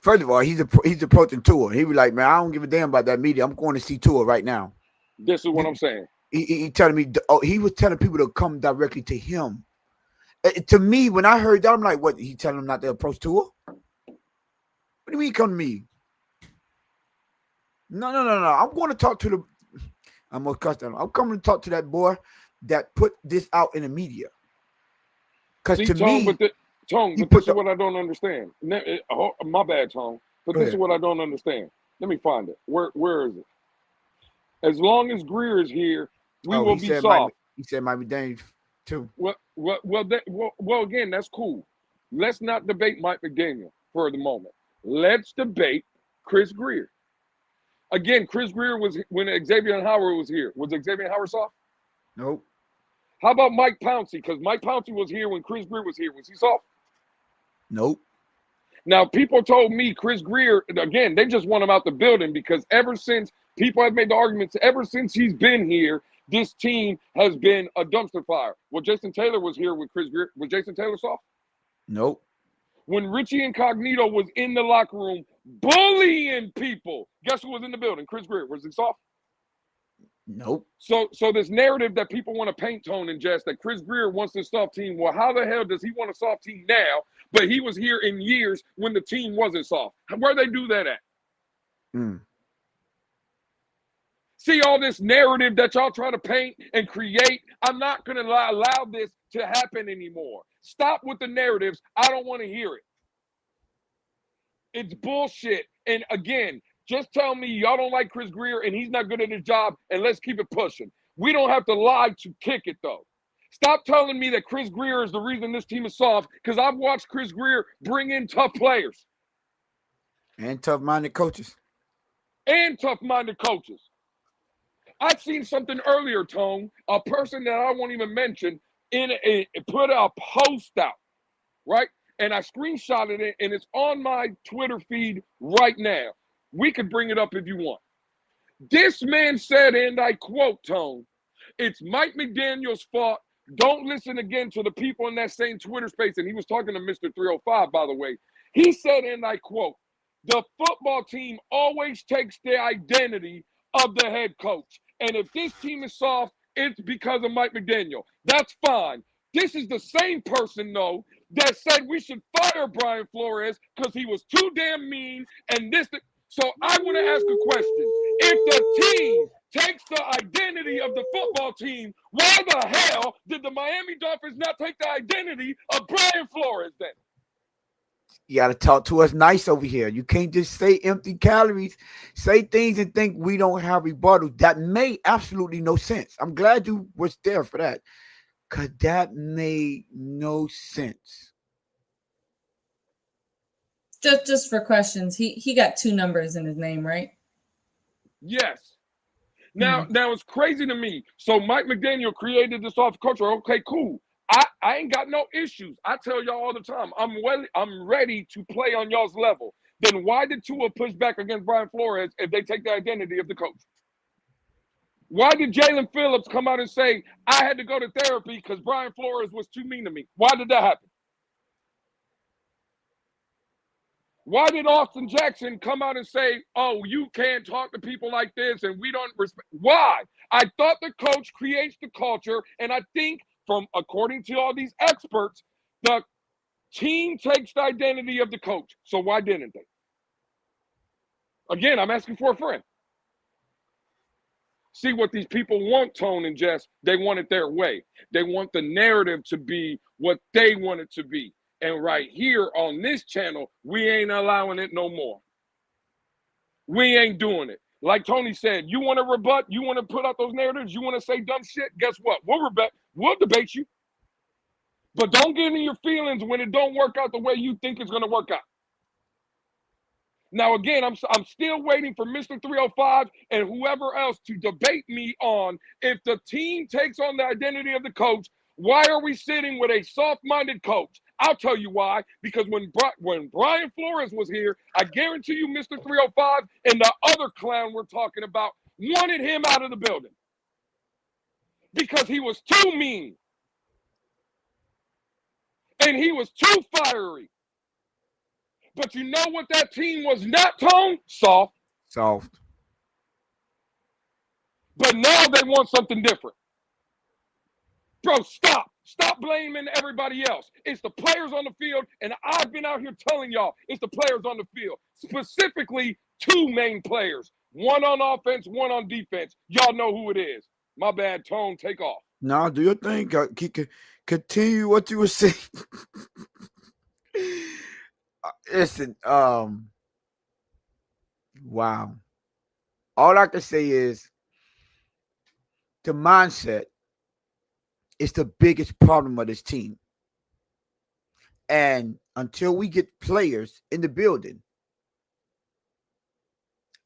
First of all, he's approaching Tua. He was like, man, I don't give a damn about that media. I'm going to see Tua right now. This is what I'm saying. He telling me, he was telling people to come directly to him. To me, when I heard that, I'm like, what? He telling them not to approach Tua? What do you mean come to me? No. I'm going to talk to I'm going to cuss them. I'm coming to talk to that boy that put this out in the media. Because to me, but this is what I don't understand. My bad, Tone. But this is what I don't understand. Let me find it. Where is it? As long as Grier is here, we will be soft. He said might be dangerous too. Well, again, that's cool. Let's not debate Mike McDaniel for the moment. Let's debate Chris Grier. Again, Chris Grier was when Xavier Howard was here. Was Xavier Howard soft? Nope. How about Mike Pouncey? Because Mike Pouncey was here when Chris Grier was here. Was he soft? Nope. Now, people told me Chris Grier, again, they just want him out the building because ever since people have made the arguments, ever since he's been here, this team has been a dumpster fire. Well, Jason Taylor was here with Chris Grier. Was Jason Taylor soft? Nope. When Richie Incognito was in the locker room bullying people, guess who was in the building? Chris Grier. Was he soft? Nope. So this narrative that people want to paint, Tone and Jess, that Chris Grier wants this soft team. Well, how the hell does he want a soft team now? But he was here in years when the team wasn't soft. Where they do that at? See all this narrative that y'all try to paint and create? I'm not going to allow this to happen anymore. Stop with the narratives. I don't want to hear it. It's bullshit. And again, just tell me y'all don't like Chris Grier and he's not good at his job, and let's keep it pushing. We don't have to lie to kick it, though. Stop telling me that Chris Grier is the reason this team is soft, because I've watched Chris Grier bring in tough players. And tough-minded coaches. I've seen something earlier, Tone, a person that I won't even mention, put a post out, right? And I screenshotted it, and it's on my Twitter feed right now. We could bring it up if you want. This man said, and I quote, Tone, it's Mike McDaniel's fault. Don't listen again to the people in that same Twitter space. And he was talking to Mr. 305, by the way. He said, and I quote, the football team always takes the identity of the head coach. And if this team is soft, it's because of Mike McDaniel. That's fine. This is the same person, though, that said we should fire Brian Flores because he was too damn mean. And so I want to ask a question. If the team takes the identity of the football team, why the hell did the Miami Dolphins not take the identity of Brian Flores then? You got to talk to us nice over here. You can't just say empty calories, say things and think we don't have rebuttal. That made absolutely no sense. I'm glad you was there for that, because that made no sense. Just for questions, he got 2 numbers in his name, right? Yes. Now it's crazy to me. So Mike McDaniel created this off culture. Okay, cool. I ain't got no issues. I tell y'all all the time, I'm ready to play on y'all's level. Then why did Tua push back against Brian Flores if they take the identity of the coach? Why did Jalen Phillips come out and say, I had to go to therapy because Brian Flores was too mean to me? Why did that happen? Why did Austin Jackson come out and say, oh, you can't talk to people like this and we don't respect? Why? I thought the coach creates the culture, and I think according to all these experts, the team takes the identity of the coach. So why didn't they? Again, I'm asking for a friend. See what these people want, Tone and Jess. They want it their way. They want the narrative to be what they want it to be. And right here on this channel, we ain't allowing it no more. We ain't doing it. Like Tony said, you want to rebut, you want to put out those narratives, you want to say dumb shit, guess what? We'll debate you. But don't get in your feelings when it don't work out the way you think it's going to work out. Now, again, I'm still waiting for Mr. 305 and whoever else to debate me on if the team takes on the identity of the coach, why are we sitting with a soft-minded coach? I'll tell you why. Because when Brian Flores was here, I guarantee you Mr. 305 and the other clown we're talking about wanted him out of the building. Because he was too mean. And he was too fiery. But you know what that team was not, Tone? Soft. But now they want something different. Bro, stop. Stop blaming everybody else. It's the players on the field, and I've been out here telling y'all it's the players on the field. Specifically, 2 main players. One on offense, one on defense. Y'all know who it is. My bad, Tone. Take off. No, do your thing. Continue what you were saying. Listen, wow. All I can say is the mindset is the biggest problem of this team. And until we get players in the building,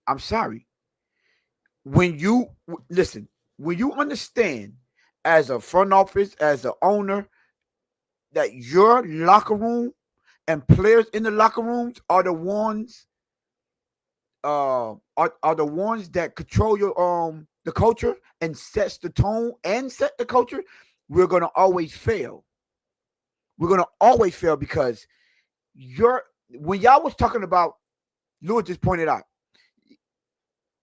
I'm sorry. When you understand as a front office, as an owner, that your locker room and players in the locker rooms are the ones are the ones that control your the culture and sets the tone and set the culture, we're gonna always fail. We're gonna always fail because when y'all was talking about, Lewis just pointed out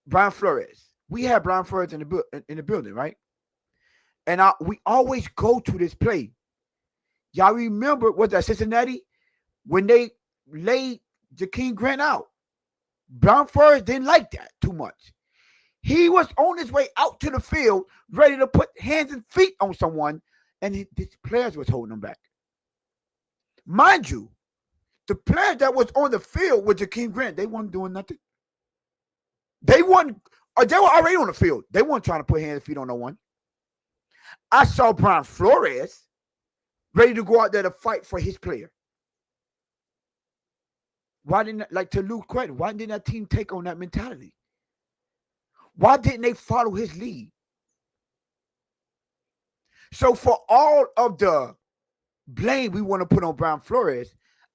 Brian Flores. We had Brian Flores in the building, right? And we always go to this play. Y'all remember was that Cincinnati? When they laid Jakeem Grant out, Brian Flores didn't like that too much. He was on his way out to the field, ready to put hands and feet on someone, and his players was holding him back. Mind you, the players that was on the field with Jakeem Grant, they weren't doing nothing. They were already on the field. They weren't trying to put hands and feet on no one. I saw Brian Flores ready to go out there to fight for his player. Why didn't, like, to Luke's credit, why didn't that team take on that mentality? Why didn't they follow his lead? So for all of the blame we want to put on Brian Flores,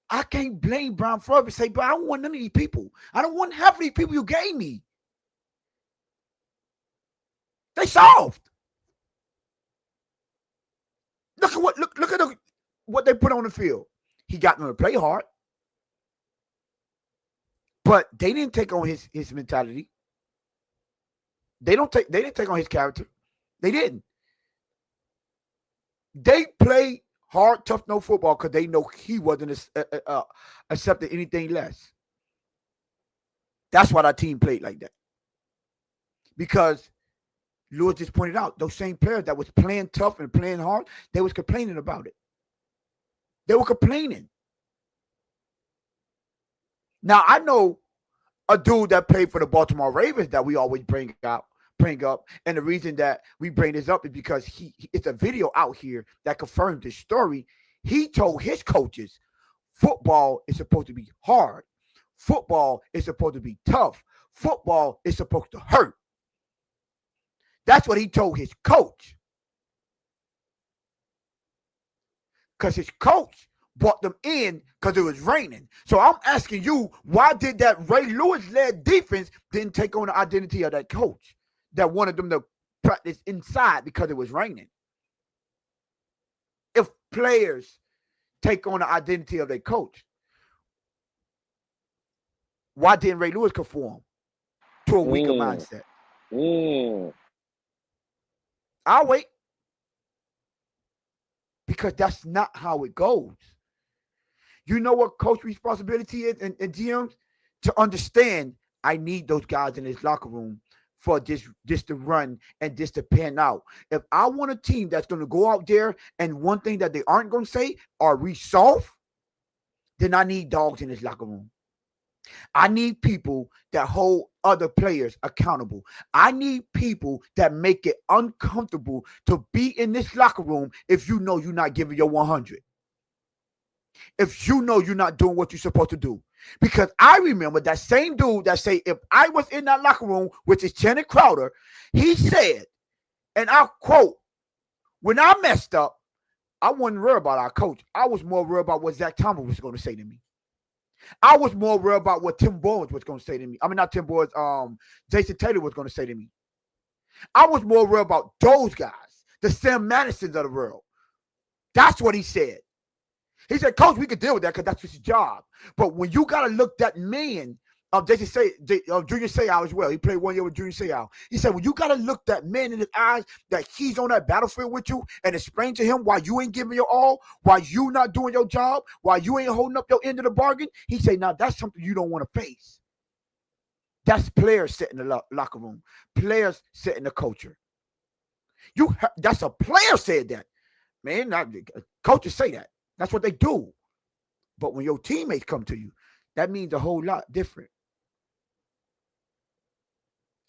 I can't blame Brian Flores and say, but I don't want none of these people. I don't want half of these people you gave me. They soft. Look at what they put on the field. He got them to play hard. But they didn't take on his mentality. They didn't take on his character. They didn't. They play hard, tough, no football because they know he wasn't accepting anything less. That's why that team played like that. Because Lewis just pointed out, those same players that was playing tough and playing hard, they was complaining about it. They were complaining. Now, I know a dude that played for the Baltimore Ravens that we always bring up. And the reason that we bring this up is because it's a video out here that confirms this story. He told his coaches Football is supposed to be hard. Football is supposed to be tough. Football is supposed to hurt. That's what he told his coach. Because his coach brought them in because it was raining. So I'm asking you, why did that Ray Lewis-led defense didn't take on the identity of that coach that wanted them to practice inside because it was raining? If players take on the identity of their coach, why didn't Ray Lewis conform to a weaker mindset? I'll wait. Because that's not how it goes. You know what coach responsibility is and GMs? To understand, I need those guys in this locker room for this to run and this to pan out. If I want a team that's going to go out there and one thing that they aren't going to say are we soft, then I need dogs in this locker room. I need people that hold other players accountable. I need people that make it uncomfortable to be in this locker room if you know you're not giving your 100. If you know you're not doing what you're supposed to do. Because I remember that same dude that say, if I was in that locker room, which is Channing Crowder, he said, and I'll quote, when I messed up, I wasn't worried about our coach. I was more worried about what Zach Thomas was going to say to me. I was more worried about what Tim Boyd was going to say to me. I mean, not Tim Boyd, Jason Taylor was going to say to me. I was more worried about those guys, the Sam Madisons of the world. That's what he said. He said, Coach, we could deal with that because that's his job. But when you got to look that man, Junior Seau as well. He played 1 year with Junior Seau. He said, when you got to look that man in his eyes that he's on that battlefield with you and explain to him why you ain't giving your all, why you not doing your job, why you ain't holding up your end of the bargain, he said, now that's something you don't want to face. That's players setting the locker room. Players setting the culture. That's a player said that. Man, coaches say that. That's what they do. But when your teammates come to you, that means a whole lot different.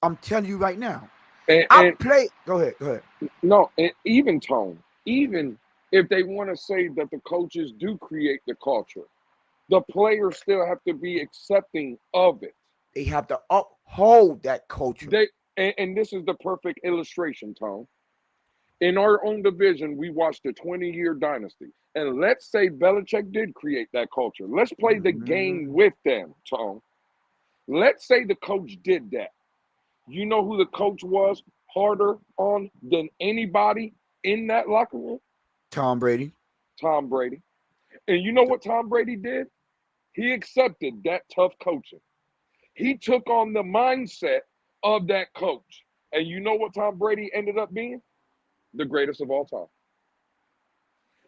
I'm telling you right now. Go ahead. No, and even Tone, even if they want to say that the coaches do create the culture, the players still have to be accepting of it. They have to uphold that culture. And this is the perfect illustration, Tone. In our own division, we watched a 20-year dynasty. And let's say Belichick did create that culture. Let's play the game with them, Tone. Let's say the coach did that. You know who the coach was harder on than anybody in that locker room? Tom Brady. Tom Brady. And you know what Tom Brady did? He accepted that tough coaching. He took on the mindset of that coach. And you know what Tom Brady ended up being? The greatest of all time.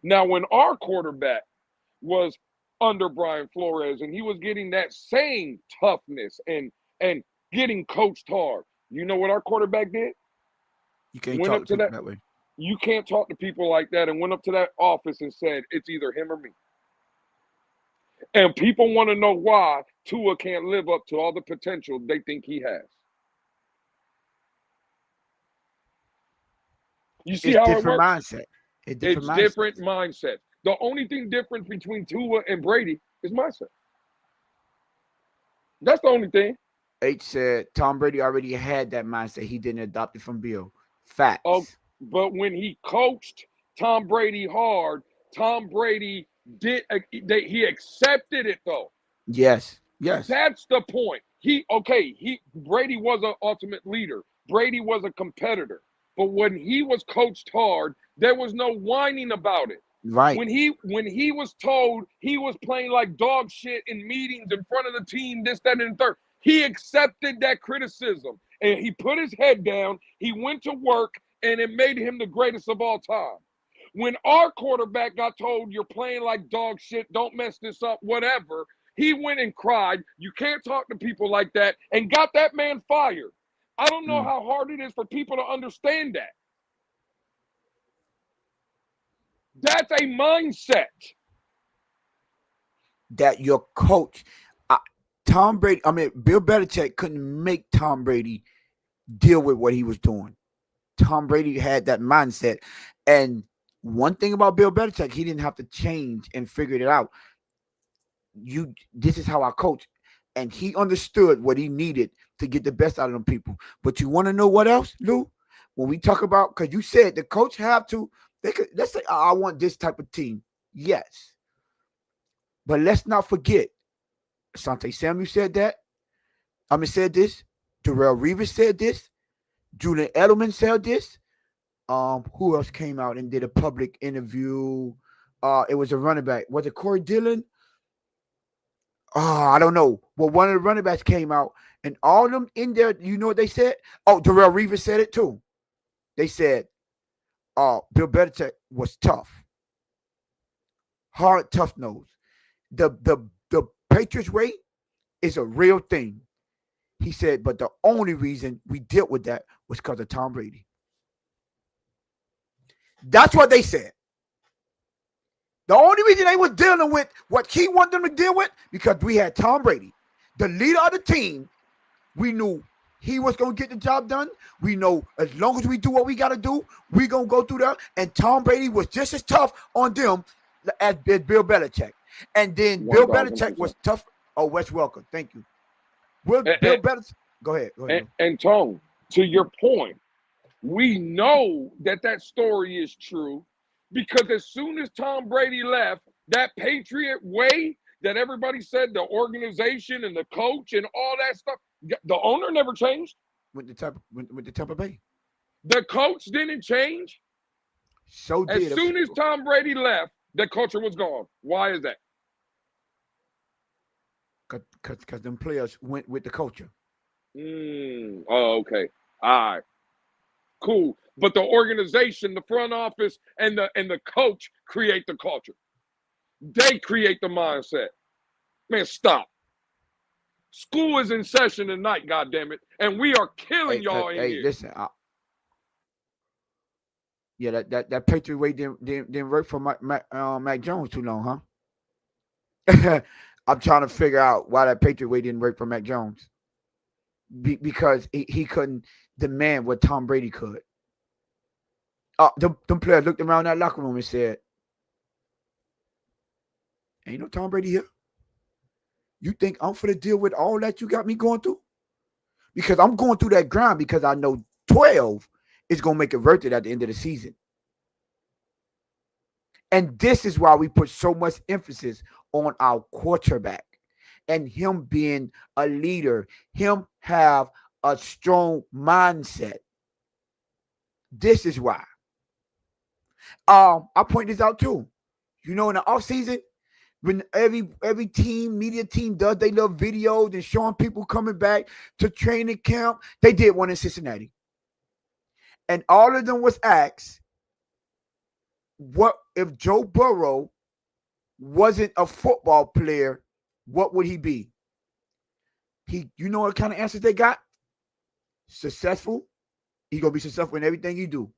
Now, when our quarterback was under Brian Flores and he was getting that same toughness and getting coached hard, you know what our quarterback did? You can't talk to that way. You can't talk to people like that, and went up to that office and said, it's either him or me. And people want to know why Tua can't live up to all the potential they think he has. You see how it works? Mindset. It's different mindset. The only thing different between Tua and Brady is mindset. That's the only thing. H said Tom Brady already had that mindset. He didn't adopt it from Bill. Facts. Oh, but when he coached Tom Brady hard, Tom Brady he accepted it though. Yes. That's the point. Brady was an ultimate leader. Brady was a competitor. But when he was coached hard, there was no whining about it. Right. When he was told he was playing like dog shit in meetings in front of the team, this, that, and the third, he accepted that criticism. And he put his head down, he went to work, and it made him the greatest of all time. When our quarterback got told, you're playing like dog shit, don't mess this up, whatever, he went and cried, you can't talk to people like that, and got that man fired. I don't know how hard it is for people to understand that. That's a mindset. That your coach, Bill Belichick couldn't make Tom Brady deal with what he was doing. Tom Brady had that mindset. And one thing about Bill Belichick, he didn't have to change and figure it out. this is how I coach. And he understood what he needed to get the best out of them people. But you want to know what else, Lou? When we talk about, because you said the coach have to, let's say, I want this type of team. Yes. But let's not forget, Asante Samuel said that. Said this. Darrell Reeves said this. Julian Edelman said this. Who else came out and did a public interview? It was a running back. Was it Corey Dillon? I don't know. Well, one of the running backs came out, and all of them in there, you know what they said? Oh, Darrell Reeves said it too. They said, Bill Belichick was tough. Hard, tough nose. The Patriots way is a real thing. He said, but the only reason we dealt with that was because of Tom Brady. That's what they said. The only reason they were dealing with what he wanted them to deal with, because we had Tom Brady, the leader of the team. We knew he was going to get the job done. We know as long as we do what we got to do, we're going to go through that. And Tom Brady was just as tough on them as Bill Belichick. And then 1,000%. Bill Belichick was tough. Oh, Wes Welker. Thank you. Bill Belichick. Go ahead. And Tone, to your point, we know that story is true because as soon as Tom Brady left, that Patriot way that everybody said, the organization and the coach and all that stuff, the owner never changed. With the Tampa Bay. The coach didn't change. So did. As soon as Tom Brady left, the culture was gone. Why is that? Because them players went with the culture. Oh, okay. All right. Cool. But the organization, the front office, and the coach create the culture. They create the mindset. Man, stop. School is in session tonight, goddammit. And we are killing y'all in here. Listen. That Patriot way didn't work for Mac Jones too long, huh? I'm trying to figure out why that Patriot way didn't work for Mac Jones. Because he couldn't demand what Tom Brady could. Them players looked around that locker room and said, ain't no Tom Brady here. You think I'm for to deal with all that you got me going through? Because I'm going through that grind because I know 12 is going to make it worth it at the end of the season. And this is why we put so much emphasis on our quarterback and him being a leader, him have a strong mindset. This is why. I point this out too. You know, in the offseason, when every team, media team does they little videos and showing people coming back to training camp, they did one in Cincinnati. And all of them was asked, what if Joe Burrow wasn't a football player, what would he be? You know what kind of answers they got? Successful. He's going to be successful in everything he do.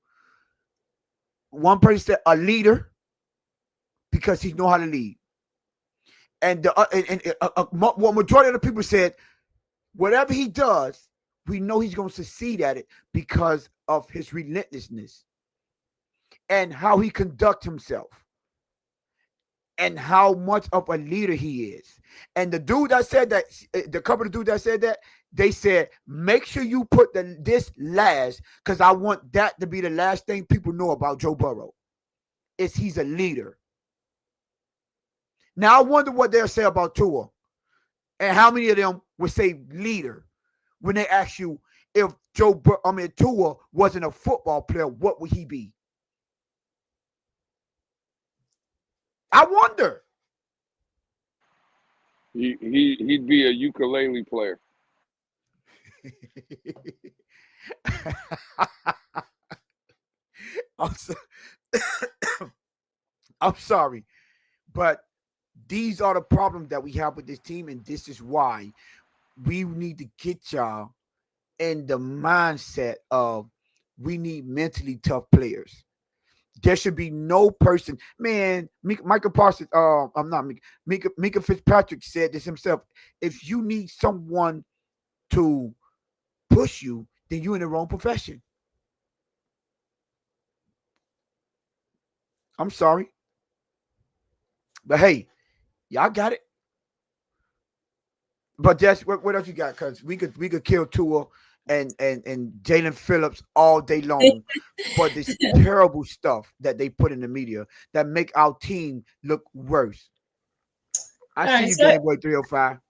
One person said a leader because he know how to lead. And majority of the people said, whatever he does, we know he's going to succeed at it because of his relentlessness and how he conducts himself and how much of a leader he is. And the dude that said that, the couple of dudes that said that, they said, make sure you put this last because I want that to be the last thing people know about Joe Burrow is he's a leader. Now, I wonder what they'll say about Tua and how many of them would say leader when they ask you if Tua wasn't a football player, what would he be? I wonder. He'd be a ukulele player. I'm sorry, but these are the problems that we have with this team, and this is why we need to get y'all in the mindset of we need mentally tough players. There should be no person, man. Micah Parsons, Micah Fitzpatrick said this himself. If you need someone to push you, then you're in the wrong profession. I'm sorry. But hey, y'all got it. But just what else you got? Because we could kill Tua and Jalen Phillips all day long for this terrible stuff that they put in the media that make our team look worse. I see you, Game Boy 305.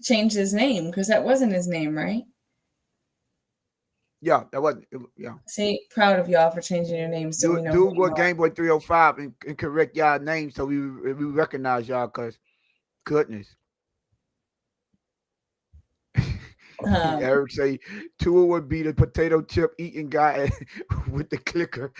Changed his name because that wasn't his name, right? Yeah, that wasn't. Yeah. Say proud of y'all for changing your name so we know. Do go Game Boy 305 and correct y'all names so we recognize y'all. Cause goodness. Eric say Tua would be the potato chip eating guy with the clicker.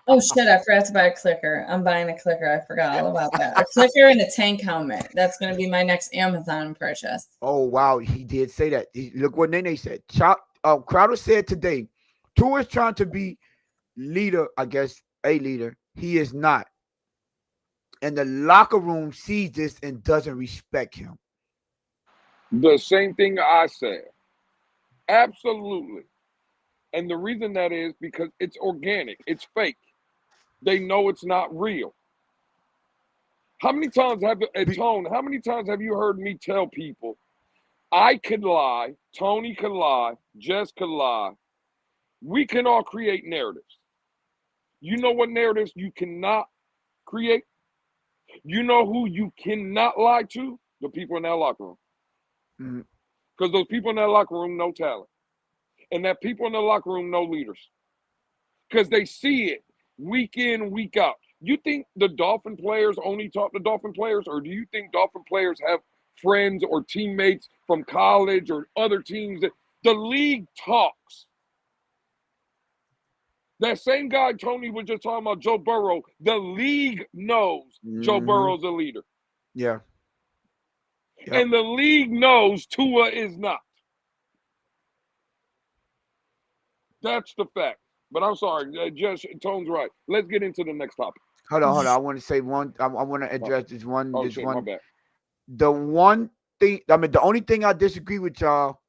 Oh shit! I forgot to buy a clicker. I'm buying a clicker. I forgot all about that. A clicker and a tank helmet. That's going to be my next Amazon purchase. Oh wow, he did say that. Look what Nene said. Crowder said today, Tua is trying to be leader. I guess a leader. He is not, and the locker room sees this and doesn't respect him. The same thing I said. Absolutely. And the reason that is because it's organic. It's fake. They know it's not real. How many times have you heard me tell people I could lie, Tony could lie, Jess could lie. We can all create narratives. You know what narratives you cannot create? You know who you cannot lie to? The people in that locker room. Because those people in that locker room know talent. And that people in the locker room know leaders. Because they see it week in, week out. You think the Dolphin players only talk to Dolphin players? Or do you think Dolphin players have friends or teammates from college or other teams? The league talks. That same guy Tony was just talking about, Joe Burrow, the league knows Joe Burrow's a leader. Yeah. Yep. And the league knows Tua is not. That's the fact. But I'm sorry, Jess, Tone's right. Let's get into the next topic. Hold on. I want to say one. I want to address this one. Oh, shit, my bad. The one thing, the only thing I disagree with y'all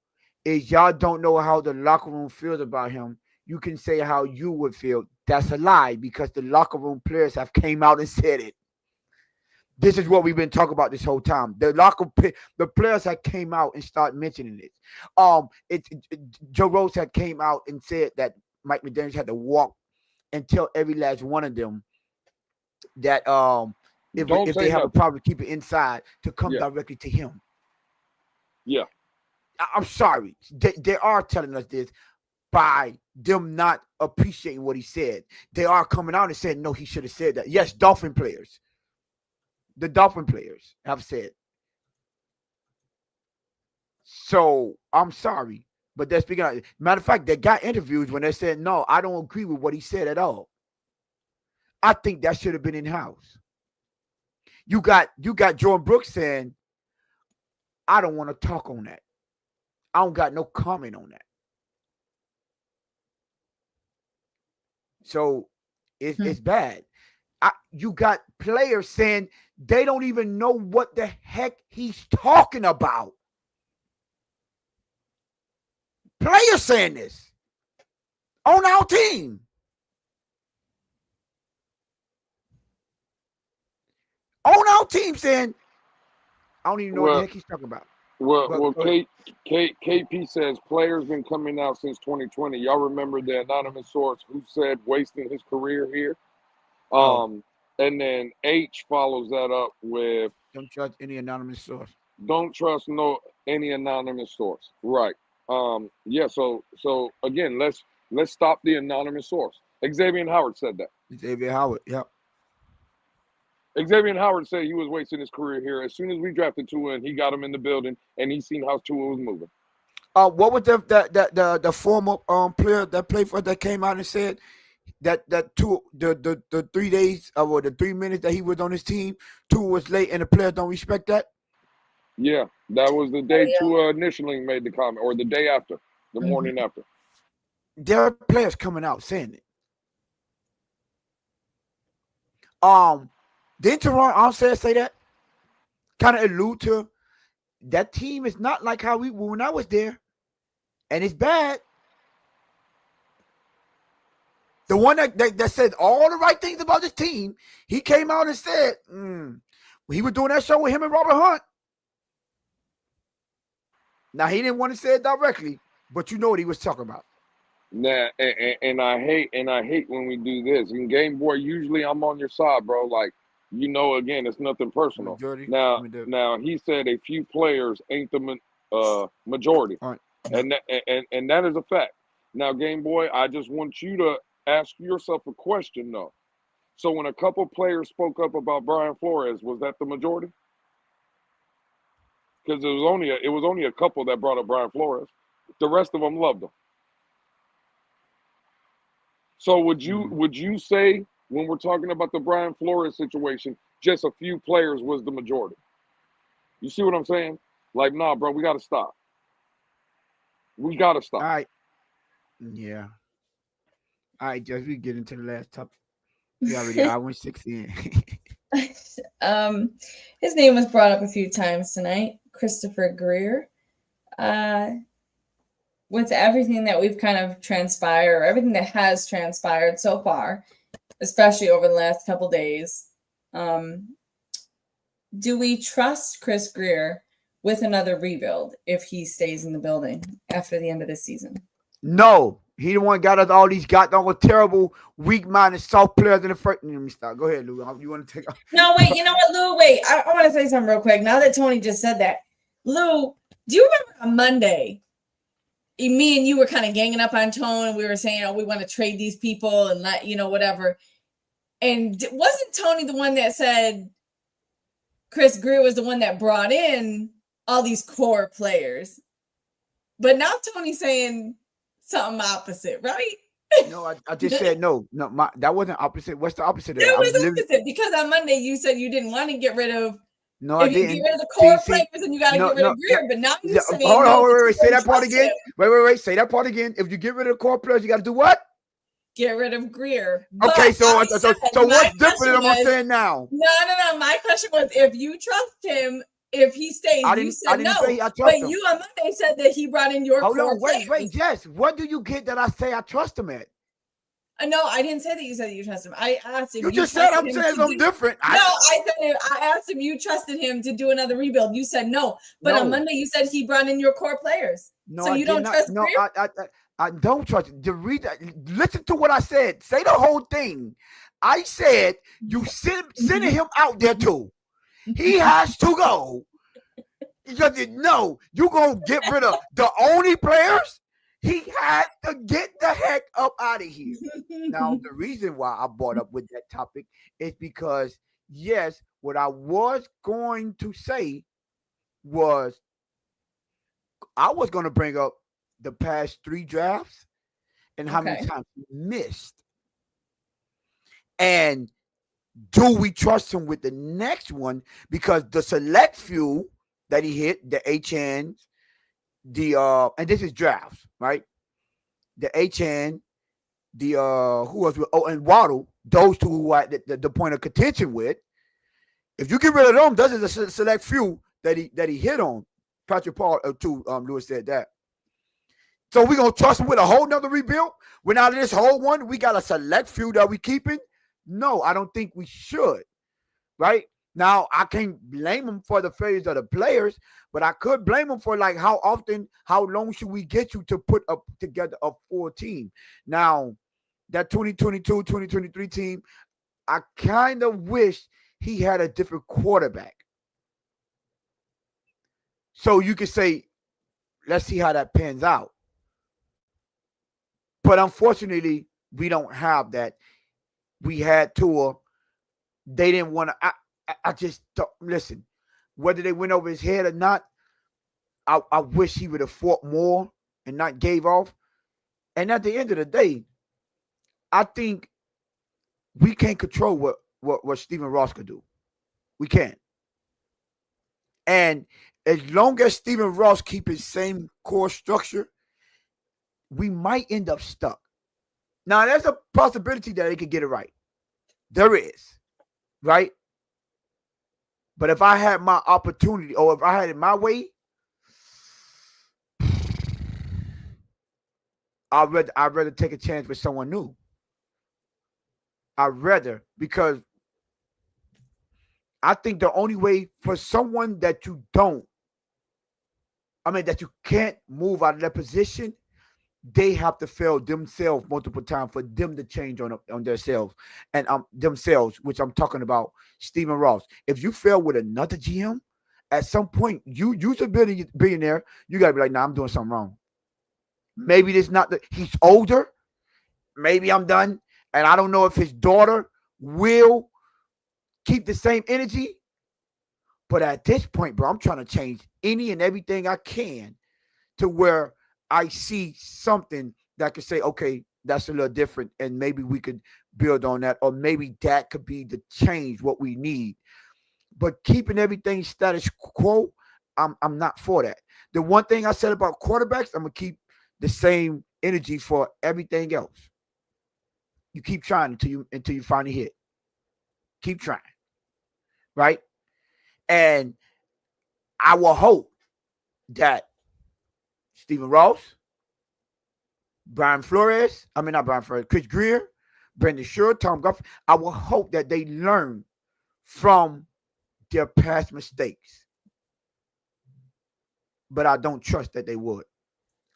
is y'all don't know how the locker room feels about him. You can say how you would feel. That's a lie because the locker room players have came out and said it. This is what we've been talking about this whole time. The players that came out and started mentioning it. Joe Rose had came out and said that Mike McDaniels had to walk and tell every last one of them that if they have a problem, keep it inside to come directly to him. Yeah. I'm sorry. They are telling us this by them not appreciating what he said. They are coming out and saying, no, he should have said that. Yes, Dolphin players. The Dolphin players have said. So I'm sorry, but they're speaking out. Matter of fact, they got interviews when they said, no, I don't agree with what he said at all. I think that should have been in-house. You got Jordan Brooks saying, I don't want to talk on that. I don't got no comment on that. So it's bad. You got players saying they don't even know what the heck he's talking about. Players saying this on our team. On our team saying, I don't even know what the heck he's talking about. KP says players been coming out since 2020. Y'all remember the anonymous source who said wasting his career here? And then H follows that up with don't trust any anonymous source. Don't trust any anonymous source. Right. So again, let's stop the anonymous source. Xavier Howard said that. Xavier Howard, yep. Xavier Howard said he was wasting his career here. As soon as we drafted Tua and he got him in the building and he seen how Tua was moving. What was the former player that played for that came out and said that the 3 days or the 3 minutes that he was on his team, Tua was late and the players don't respect that? Yeah, that was the day Tua initially made the comment, or the day after, the morning after. There are players coming out saying it. Didn't Teron Armstead say that? Kind of allude to that team is not like how when I was there, and it's bad. The one that said all the right things about this team, he came out and said, he was doing that show with him and Robert Hunt. Now, he didn't want to say it directly, but you know what he was talking about. Nah, and I hate when we do this. In Game Boy, usually I'm on your side, bro. Like, again, it's nothing personal. Majority. Now he said a few players ain't the majority, All right. and that is a fact. Now, Game Boy, I just want you to ask yourself a question though. So when a couple players spoke up about Brian Flores, was that the majority? Because it was only a couple that brought up Brian Flores. The rest of them loved him. So would you say when we're talking about the Brian Flores situation, just a few players was the majority? You see what I'm saying? Like, nah, bro, we got to stop. We got to stop. All right. Yeah. All right, Jess, we get into the last topic. We already I went 6 in. His name was brought up a few times tonight, Christopher Grier. With everything that we've kind of transpired, or everything that has transpired so far, especially over the last couple days, do we trust Chris Grier with another rebuild if he stays in the building after the end of this season? No. He the one got us all these goddamn terrible, weak-minded, soft players in the first. Let me stop. Go ahead, Lou. You want to take off? No, wait. You know what, Lou? Wait. I want to say something real quick. Now that Tony just said that. Lou, do you remember on Monday, me and you were kind of ganging up on Tone, and we were saying, we want to trade these people and let, whatever. And wasn't Tony the one that said Chris Grier was the one that brought in all these core players? But now Tony's saying something opposite, right? No, I just said no. No, that wasn't opposite. What's the opposite of that? It was opposite because on Monday you said you didn't want to get rid of. No, I didn't. You get rid of the core players and you got to get rid of Grier, but now you saying hold on, wait, say that part again. Him. Wait, say that part again. If you get rid of the core players, you got to do what? Get rid of Grier. Okay, so what's different than what I'm saying now? No. My question was, if you trust him, if he stays, you said no. But him. You on Monday said that he brought in your core players. Wait, Jess. What do you get that I say I trust him at? No, I didn't say that you said that you trust him. I asked him. You just said I'm saying something different. I asked him. You trusted him to do another rebuild. You said no, but on Monday you said he brought in your core players. No, so you don't trust Grier? No, I don't trust it. Listen to what I said. Say the whole thing. I said you sending him out there too. He has to go. Because you're going to get rid of the only players. He has to get the heck up out of here. Now, the reason why I brought up with that topic is because, yes, what I was going to say was I was going to bring up the past 3 drafts and how many times he missed. And do we trust him with the next one? Because the select few that he hit, the HNs, and this is drafts, right? The HN, who was with, and Waddle, those two who are the point of contention with. If you get rid of them, those are the select few that he hit on. Patrick Paul, Lewis said that. So we're gonna trust him with a whole nother rebuild? When out of this whole one, we got a select few that we keeping? No, I don't think we should. Right? Now, I can't blame him for the failures of the players, but I could blame him for how long should we get you to put up together a full team? Now, that 2022, 2023 team, I kind of wish he had a different quarterback. So you could say, let's see how that pans out. But unfortunately, we don't have that. We had Tua. They didn't want to. I just don't listen. Whether they went over his head or not, I wish he would have fought more and not gave off. And at the end of the day, I think we can't control what Stephen Ross could do. We can't. And as long as Stephen Ross keep his same core structure, we might end up stuck. Now, there's a possibility that they could get it right. There is, right? But if I had my opportunity, or if I had it my way, I'd rather take a chance with someone new. I'd rather, because I think the only way for someone that you can't move out of that position, they have to fail themselves multiple times for them to change on themselves and themselves, which I'm talking about Stephen Ross. If you fail with another GM, at some point you're a billionaire, you gotta be like, nah, I'm doing something wrong. Maybe this not he's older. Maybe I'm done. And I don't know if his daughter will keep the same energy. But at this point, bro, I'm trying to change any and everything I can to where I see something that could say, okay, that's a little different, and maybe we could build on that, or maybe that could be the change what we need. But keeping everything status quo, I'm not for that. The one thing I said about quarterbacks, I'm gonna keep the same energy for everything else. You keep trying until you finally hit. Keep trying, right? And I will hope that Stephen Ross, Chris Grier, Brendan Shure, Tom Guff, I will hope that they learn from their past mistakes. But I don't trust that they would.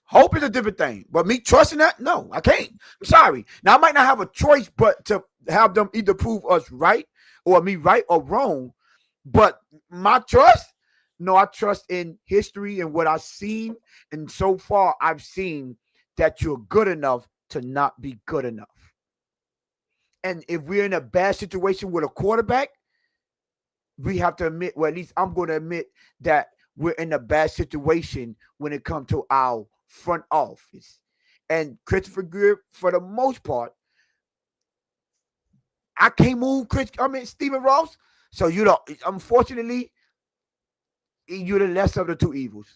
Hope is a different thing. But me trusting that, no, I can't. I'm sorry. Now, I might not have a choice but to have them either prove us right or me right or wrong. But my trust, no, I trust in history and what I've seen. And so far, I've seen that you're good enough to not be good enough. And if we're in a bad situation with a quarterback, we have to admit, well, at least I'm going to admit that we're in a bad situation when it comes to our front office. And Christopher Grier, for the most part, I can't move Stephen Ross. So unfortunately, you're the lesser of the two evils.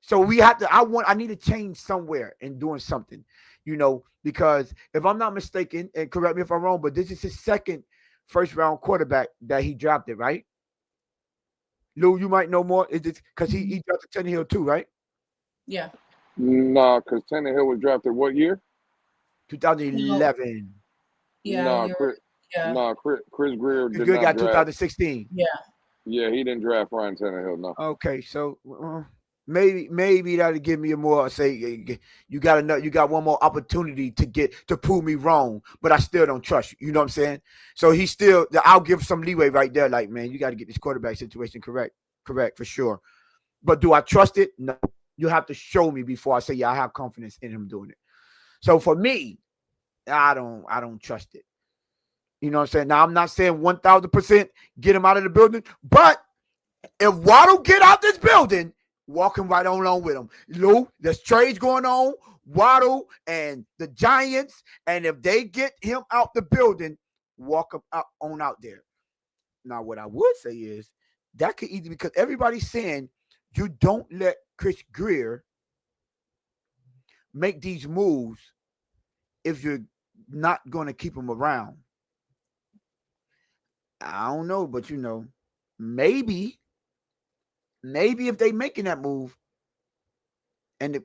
So we have to. I need to change somewhere in doing something, because if I'm not mistaken, and correct me if I'm wrong, but this is his second first-round quarterback that he drafted, right? Lou, you might know more. Is it because he drafted Tannehill too, right? Yeah. Nah, because Tannehill was drafted what year? 2011. Yeah. Nah, Chris Grier did not got draft. 2016. Yeah. Yeah, he didn't draft Ryan Tannehill. No. Okay, so maybe that'll give me a more say. You got one more opportunity to prove me wrong, but I still don't trust you. You know what I'm saying? So I'll give some leeway right there. Like, man, you got to get this quarterback situation correct for sure. But do I trust it? No. You have to show me before I say, yeah, I have confidence in him doing it. So for me, I don't trust it. You know what I'm saying? Now, I'm not saying 1,000% get him out of the building, but if Waddle get out this building, walk him right on along with him. Lou, there's trades going on, Waddle and the Giants, and if they get him out the building, walk him out there. Now, what I would say is that could easily, because everybody's saying you don't let Chris Grier make these moves if you're not going to keep him around. I don't know, but maybe if they making that move and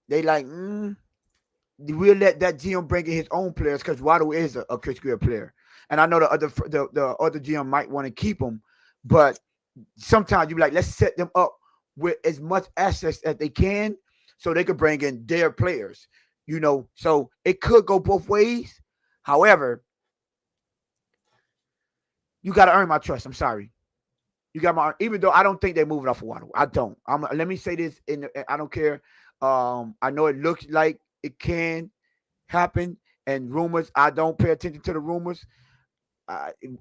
they like, we'll let that GM bring in his own players because Waddle is a Chris Grier player. And I know the other GM might want to keep him, but sometimes you be like, let's set them up with as much assets as they can so they could bring in their players, So it could go both ways. However, you got to earn my trust. I'm sorry. You got even though I don't think they're moving off of Waddle. I don't. Let me say this, I don't care. I know it looks like it can happen, and rumors, I don't pay attention to the rumors.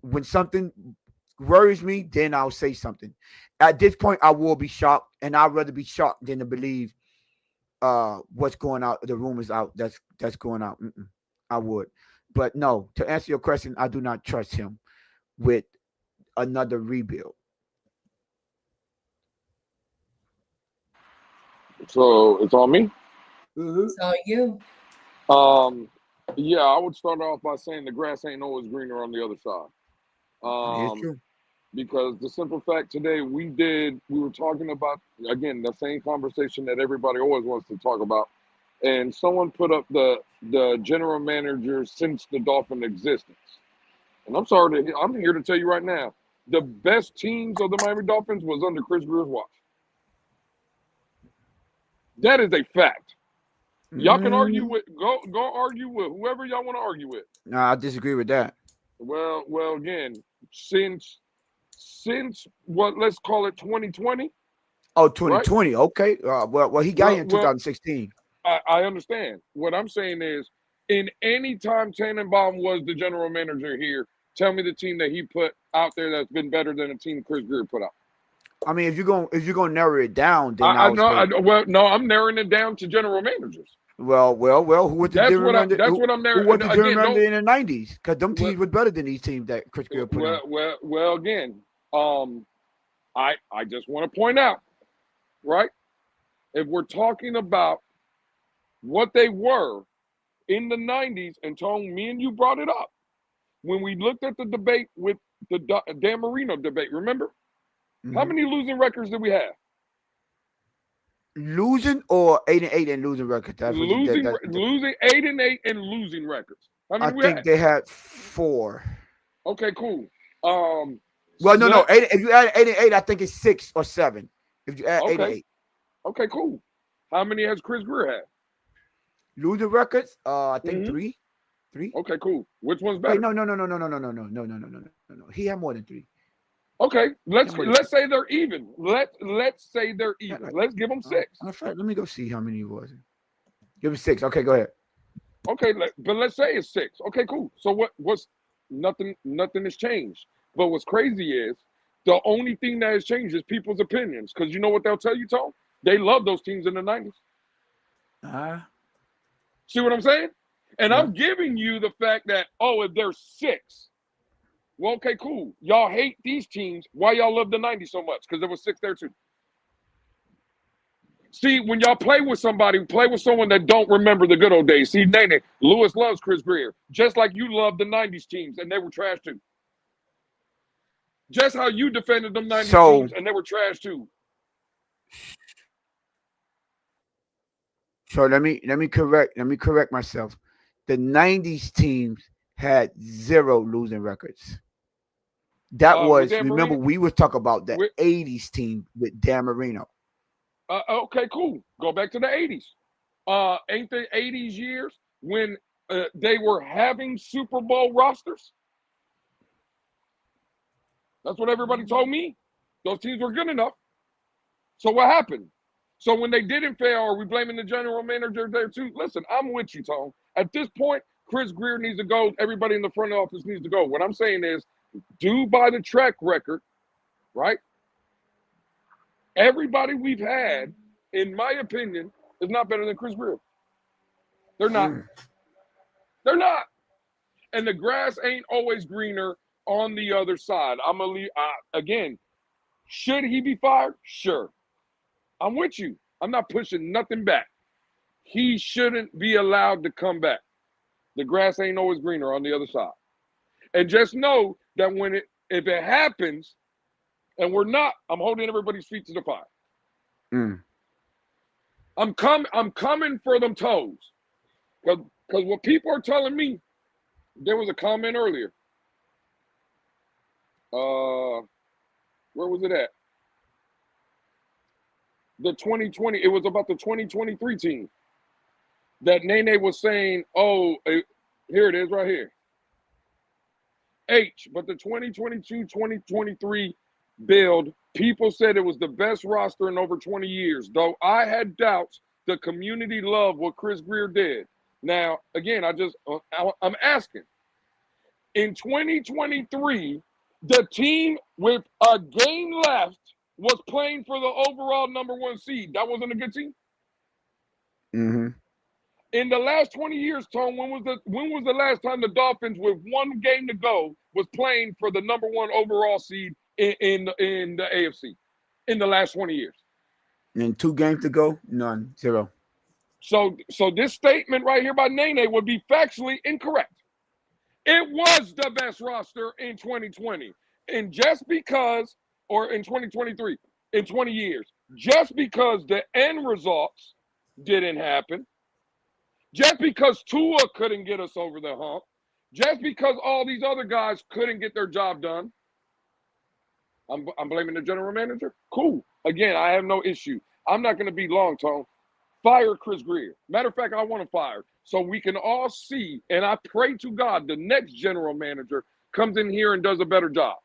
When something worries me, then I'll say something. At this point, I will be shocked, and I'd rather be shocked than to believe what's going out, the rumors out that's going out. I would. But no, to answer your question, I do not trust him with another rebuild. So it's on me? It's all you. Yeah, I would start off by saying the grass ain't always greener on the other side. It's true. Because the simple fact today, we were talking about, again, the same conversation that everybody always wants to talk about. And someone put up the general manager since the Dolphin existence. And I'm here to tell you right now, the best teams of the Miami Dolphins was under Chris Grier's watch. That is a fact. Y'all can argue with go argue with whoever y'all want to argue with. No, I disagree with that. Well, again, since what, let's call it 2020. Oh, 2020. Right? Okay. Well, he got here in 2016. I understand. What I'm saying is, in any time Tannenbaum was the general manager here, tell me the team that he put out there that's been better than the team Chris Grier put out. I mean, if you're gonna narrow it down, then I know. I'm narrowing it down to general managers. Well. Who was the general manager? That's what I'm narrowing. Who was the general manager in the 90s? Because them teams were better than these teams that Chris Grier put out. Well, again, I just want to point out, right? If we're talking about what they were in the 90s, and Tone, me and you brought it up when we looked at the debate with the Dan Marino debate. Remember? How many losing records did we have? Losing or 8-8 and losing records? Losing 8-8 and losing records. How many I think they had 4. Okay, cool. No. 8, if you add 8-8, I think it's 6 or 7. If you add 8-8. Okay, cool. How many has Chris Grier had? Losing records? I think 3. 3. Okay, cool. Which one's better? Wait, no. He had more than 3. Okay, let's say they're even. Let's say they're even. Let's give them 6. In fact, let me go see how many it was. Give him 6. Okay, go ahead. Okay, but let's say it's 6. Okay, cool. So what's nothing has changed. But what's crazy is the only thing that has changed is people's opinions. Because you know what they'll tell you, Tom? They love those teams in the 90s. See what I'm saying? And I'm giving you the fact that, if they're 6. Well, okay, cool. Y'all hate these teams. Why y'all love the 90s so much? Because there was 6 there too. See, when y'all play with somebody, play with someone that don't remember the good old days. See, Nene, Lewis loves Chris Grier, just like you love the 90s teams, and they were trash too. Just how you defended them 90s teams, and they were trash too. So let me correct myself. The 90s teams had 0 losing records. That was, remember, we were talking about the 80s team with Dan Marino. Okay, cool. Go back to the 80s. Ain't the 80s years when they were having Super Bowl rosters? That's what everybody told me. Those teams were good enough. So what happened? So when they didn't fail, are we blaming the general manager there too? Listen, I'm with you, Tone. At this point, Chris Grier needs to go. Everybody in the front office needs to go. What I'm saying is, do by the track record, right? Everybody we've had, in my opinion, is not better than Chris Grier. They're not. They're not. And the grass ain't always greener on the other side. I'm going to leave. Again, should he be fired? Sure. I'm with you. I'm not pushing nothing back. He shouldn't be allowed to come back. The grass ain't always greener on the other side. And just know that if it happens, and we're not, I'm holding everybody's feet to the fire. I'm coming for them toes. Because what people are telling me, there was a comment earlier. Where was it at? The 2020, it was about the 2023 team. That Nene was saying, here it is right here. But the 2022-2023 build, people said it was the best roster in over 20 years. Though I had doubts, the community loved what Chris Grier did. Now, again, I'm asking. In 2023, the team with a game left was playing for the overall number 1 seed. That wasn't a good team? Mm-hmm. In the last 20 years, Tone, when was the last time the Dolphins, with 1 game to go, was playing for the number 1 overall seed in the AFC? In the last 20 years. And 2 games to go? None. 0. So this statement right here by Nene would be factually incorrect. It was the best roster in 2020. And just because, or in 2023, in 20 years, just because the end results didn't happen, Just because Tua couldn't get us over the hump, just because all these other guys couldn't get their job done, I'm blaming the general manager? Cool. Again, I have no issue. I'm not going to be long, Tone. Fire Chris Grier. Matter of fact, I want to fire so we can all see, and I pray to God the next general manager comes in here and does a better job.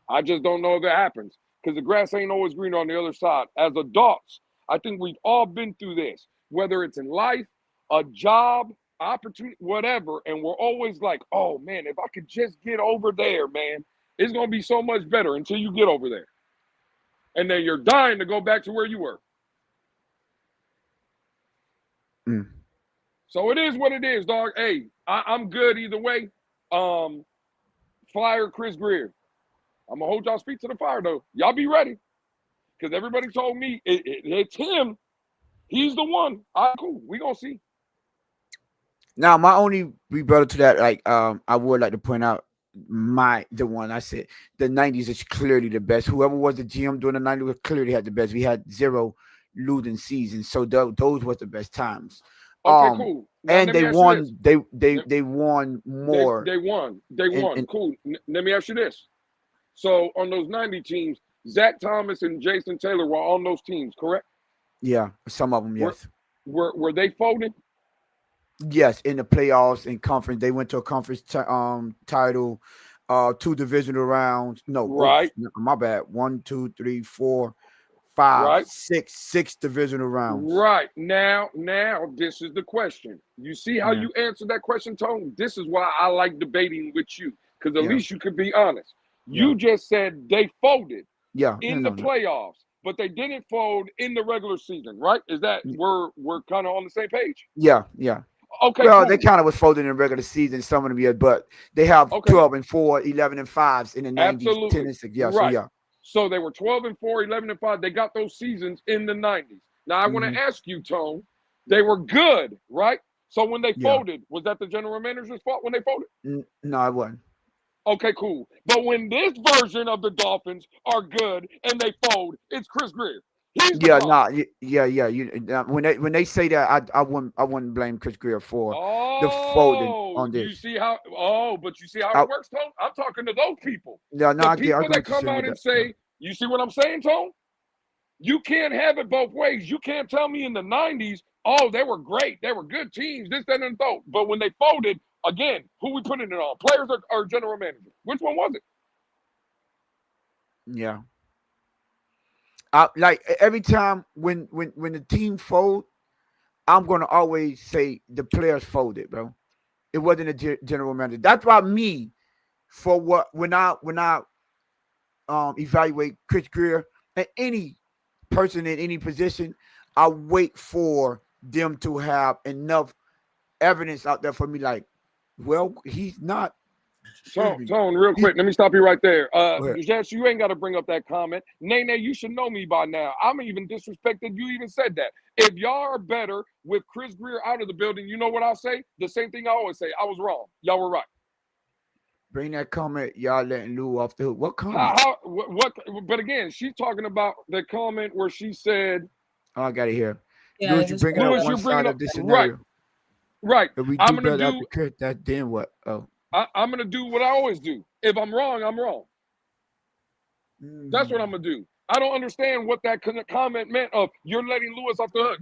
I just don't know if that happens because the grass ain't always green on the other side. As adults, I think we've all been through this, whether it's in life, a job, opportunity, whatever, and we're always like, oh, man, if I could just get over there, man, it's going to be so much better until you get over there. And then you're dying to go back to where you were. Mm. So it is what it is, dog. Hey, I'm good either way. Fire Chris Grier. I'm going to hold y'all feet to the fire, though. Y'all be ready. Because everybody told me it's him. He's the one. All right, cool. We going to see. Now, my only rebuttal to that, like, I would like to point out the one I said, the 90s is clearly the best. Whoever was the GM during the 90s clearly had the best. We had 0 losing seasons, so those were the best times. Okay, cool. Now, and they won. They won more. They won. Cool. Let me ask you this. So on those 90 teams, Zach Thomas and Jason Taylor were on those teams, correct? Yeah, some of them, yes. Were they folded? Yes, in the playoffs and conference, they went to a conference title, 2 divisional rounds. No, right. My bad. 1, 2, 3, 4, 5, right. 6 divisional rounds. Right. Now, this is the question. You see how you answered that question, Tone? This is why I like debating with you, because at least you could be honest. You just said they folded in the playoffs, but they didn't fold in the regular season, right? Is that we're kind of on the same page? Yeah. Okay. Well, cool. they kind of was folded in the regular season, some of them, but they have 12-4, 11-5 in the 90s, Absolutely. 10 and 6. Yeah, right. So they were 12-4, 11-5. They got those seasons in the 90s. Now I want to ask you, Tone, they were good, right? So when they folded, was that the general manager's fault when they folded? No, it wasn't. Okay, cool. But when this version of the Dolphins are good and they fold, it's Chris Grier. When they say that, I wouldn't blame Chris Grier for the folding on this. You see how? But you see how it works, Tone. I'm talking to those people. The people that come out and say, "You see what I'm saying, Tone? You can't have it both ways. You can't tell me in the 90s, oh, they were great, they were good teams, this, that, and that. But when they folded, again, who we putting it on? Players or general manager? Which one was it? Yeah. Like every time when the team fold, I'm gonna always say the players folded, bro. It wasn't a general manager. That's why when I evaluate Chris Grier and any person in any position, I wait for them to have enough evidence out there for me. Like, well, he's not. Tone, real quick, let me stop you right there. Jess, you ain't got to bring up that comment. Nene, you should know me by now. I'm even disrespected. You even said that. If y'all are better with Chris Grier out of the building, you know what I'll say? The same thing I always say. I was wrong. Y'all were right. Bring that comment. Y'all letting Lou off the hook. What comment? What? But again, she's talking about the comment where she said. Oh, I got it here. Yeah, Louis, you bring up one side of this scenario. Right. If we do better after Chris, that then what? Oh. I'm going to do what I always do. If I'm wrong, I'm wrong. That's what I'm going to do. I don't understand what that comment meant of you're letting Lewis off the hook.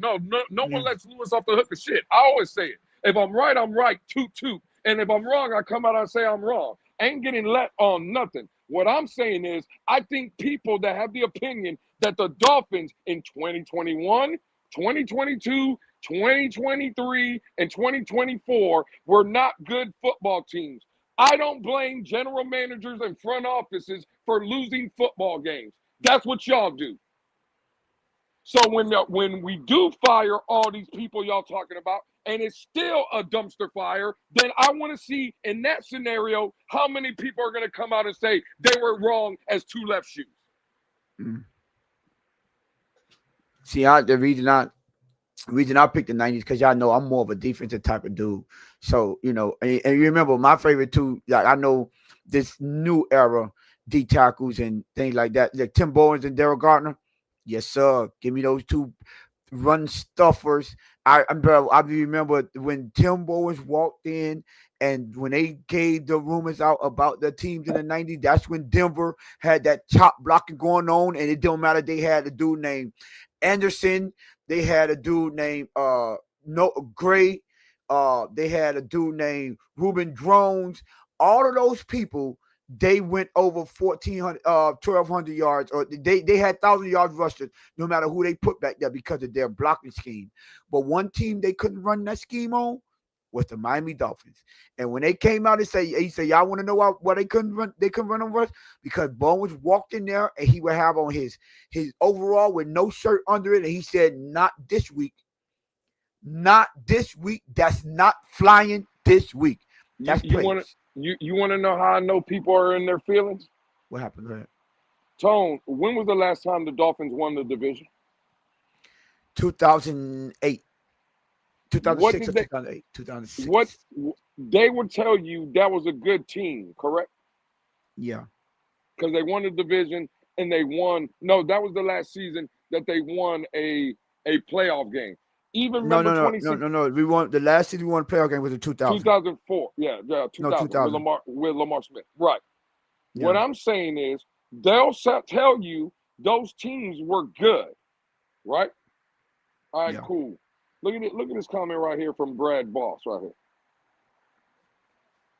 No one lets Lewis off the hook of shit. I always say it. If I'm right, I'm right. Toot. And if I'm wrong, I come out and say I'm wrong. Ain't getting let on nothing. What I'm saying is I think people that have the opinion that the Dolphins in 2021, 2022, 2023, and 2024 were not good football teams. I don't blame general managers and front offices for losing football games. That's what y'all do. So when we do fire all these people y'all talking about, and it's still a dumpster fire, then I want to see in that scenario how many people are going to come out and say they were wrong as 2 left shoes. See, the reason I picked the 90s because y'all know I'm more of a defensive type of dude. So, and you remember my favorite two, like I know this new era D tackles and things like that, like Tim Bowens and Daryl Gardner. Yes, sir. Give me those two run stuffers. I remember when Tim Bowens walked in, and when they gave the rumors out about the teams in the 90s, that's when Denver had that chop blocking going on, and it don't matter. They had a dude named Anderson. They had a dude named Gray. They had a dude named Ruben Drones. All of those people, they went over 1,200 yards, or they had 1,000 yards rushers, no matter who they put back there because of their blocking scheme. But one team they couldn't run that scheme on was the Miami Dolphins. And when they came out and say, y'all want to know why they couldn't run? They couldn't run on rush because Bowens walked in there and he would have on his overall with no shirt under it, and he said, "Not this week, not this week. That's not flying this week." That's you want to know how I know people are in their feelings? What happened? Go ahead. Tone, when was the last time the Dolphins won the division? 2008. 2006 or 2008. 2006. What they would tell you that was a good team, correct? Yeah. Because they won the division and they won. No, that was the last season that they won a playoff game. Even No. We won the last season. We won a playoff game was in 2000. 2004. Yeah, 2000. No, 2000. With Lamar Smith. Right. Yeah. What I'm saying is they'll tell you those teams were good, right? All right, Yeah. cool. Look at this comment right here from Brad Boss right here.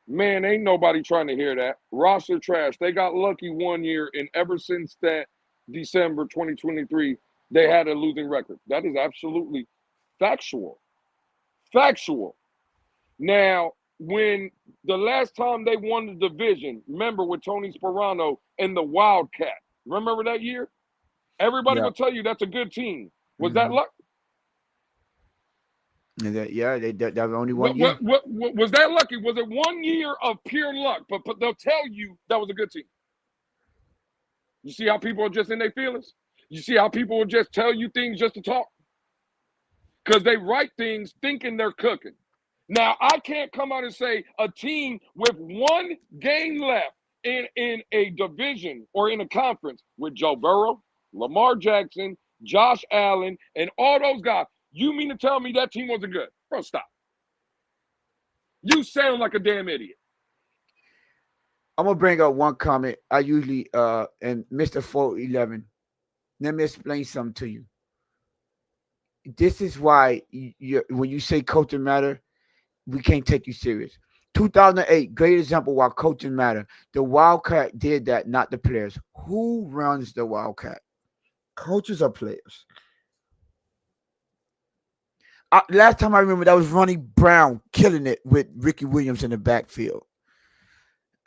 Man, ain't nobody trying to hear that. Roster trash. They got lucky one year, and ever since that December 2023, they had a losing record. That is absolutely factual. Factual. Now, when the last time they won the division, remember with Tony Sperano and the Wildcat. Remember that year? Everybody will tell you that's a good team. Was that luck? And that was only one year. What was that lucky? Was it 1 year of pure luck? But they'll tell you that was a good team. You see how people are just in their feelings? You see how people will just tell you things just to talk? Because they write things thinking they're cooking. Now, I can't come out and say a team with one game left in a division or in a conference with Joe Burrow, Lamar Jackson, Josh Allen, and all those guys. You mean to tell me that team wasn't good? Bro, stop. You sound like a damn idiot. I'm going to bring up one comment. I usually, and Mr. 411, let me explain something to you. This is why when you say coaching matter, we can't take you serious. 2008, great example why coaching matter. The Wildcat did that, not the players. Who runs the Wildcat? Coaches or players? Last time I remember, that was Ronnie Brown killing it with Ricky Williams in the backfield.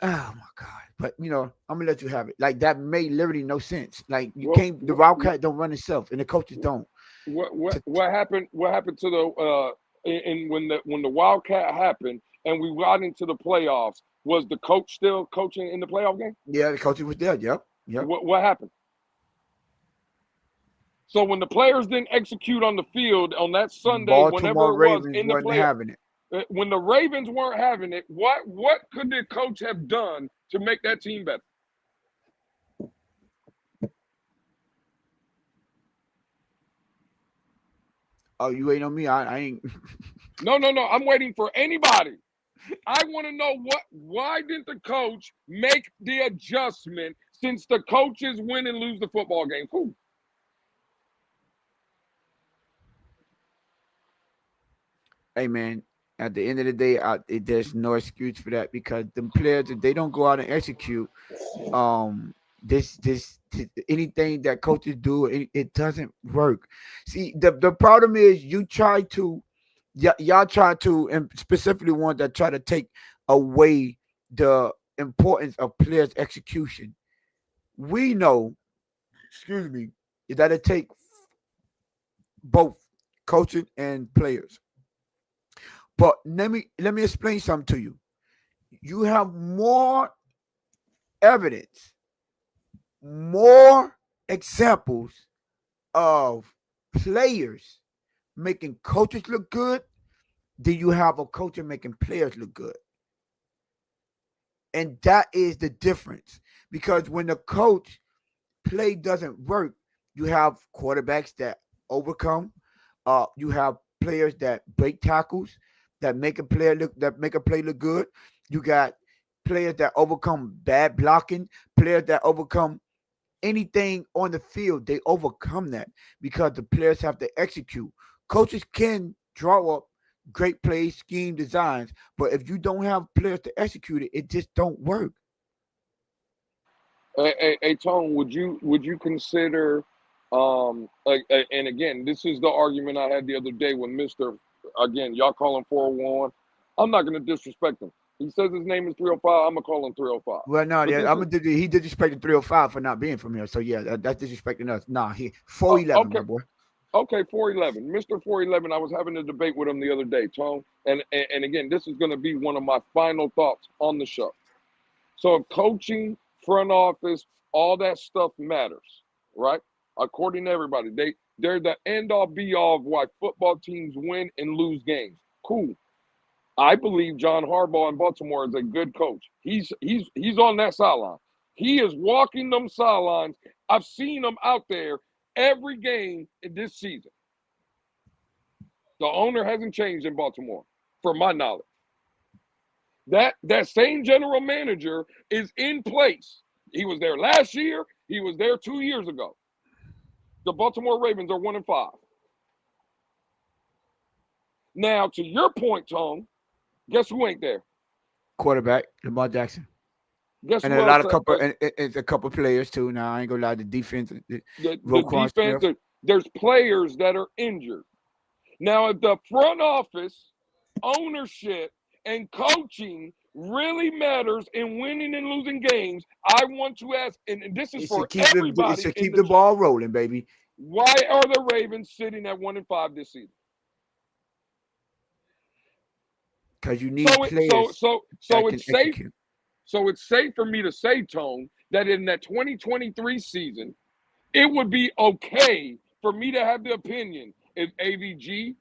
Oh, my God. But, I'm going to let you have it. Like, that made literally no sense. Like, the Wildcat don't run itself, and the coaches don't. What happened to the when the Wildcat happened and we got into the playoffs? Was the coach still coaching in the playoff game? Yeah, the coach was there. Yep. What happened? So when the players didn't execute on the field on that Sunday, Baltimore whenever it was Ravens in the wasn't playoffs, having it. When the Ravens weren't having it, what could the coach have done to make that team better? Oh, you waiting on me? I ain't. No. I'm waiting for anybody. I want to know why didn't the coach make the adjustment since the coaches win and lose the football game? Cool. Hey, man, at the end of the day, there's no excuse for that because the players, if they don't go out and execute, anything that coaches do, it doesn't work. See, the problem is y'all try to, and specifically ones that try to take away the importance of players' execution. We know, that it takes both coaching and players. But let me explain something to you. You have more evidence, more examples of players making coaches look good than you have a coach making players look good. And that is the difference. Because when the coach play doesn't work, you have quarterbacks that overcome. You have players that break tackles, that make a play look good. You got players that overcome bad blocking, players that overcome anything on the field. They overcome that because the players have to execute. Coaches can draw up great plays, scheme designs, but if you don't have players to execute it, it just don't work. Hey, Tone, would you consider and again, this is the argument I had the other day when Mr. Again, y'all call him 401. I'm not gonna disrespect him. He says his name is 305. I'm gonna call him 305. Well, no, But yeah, this is he disrespected 305 for not being from here. So yeah, that's disrespecting us. Nah, he 411, okay. my boy. Okay, 411. Mr. 411, I was having a debate with him the other day, Tone. And again, this is gonna be one of my final thoughts on the show. So if coaching, front office, all that stuff matters, right? According to everybody, they're the end all be all of why football teams win and lose games. Cool. I believe John Harbaugh in Baltimore is a good coach. He's on that sideline. He is walking them sidelines. I've seen him out there every game in this season. The owner hasn't changed in Baltimore, from my knowledge. That same general manager is in place. He was there last year. He was there 2 years ago. The Baltimore Ravens are 1-5. Now, to your point, Tone, guess who ain't there? Quarterback Lamar Jackson, Guess and who a else? lot of couple, and it's a couple players too. Now I ain't gonna lie, the defense, The Roquan defense. Smith. There's players that are injured. Now, if the front office, ownership, and coaching really matters in winning and losing games, I want to ask, and this is for everybody in keep the the ball rolling, baby. why are the Ravens sitting at 1-5 this season? Because you need players So that can it's safe. execute. So it's safe for me to say, Tone, that in that 2023 season, it would be okay for me to have the opinion if AVG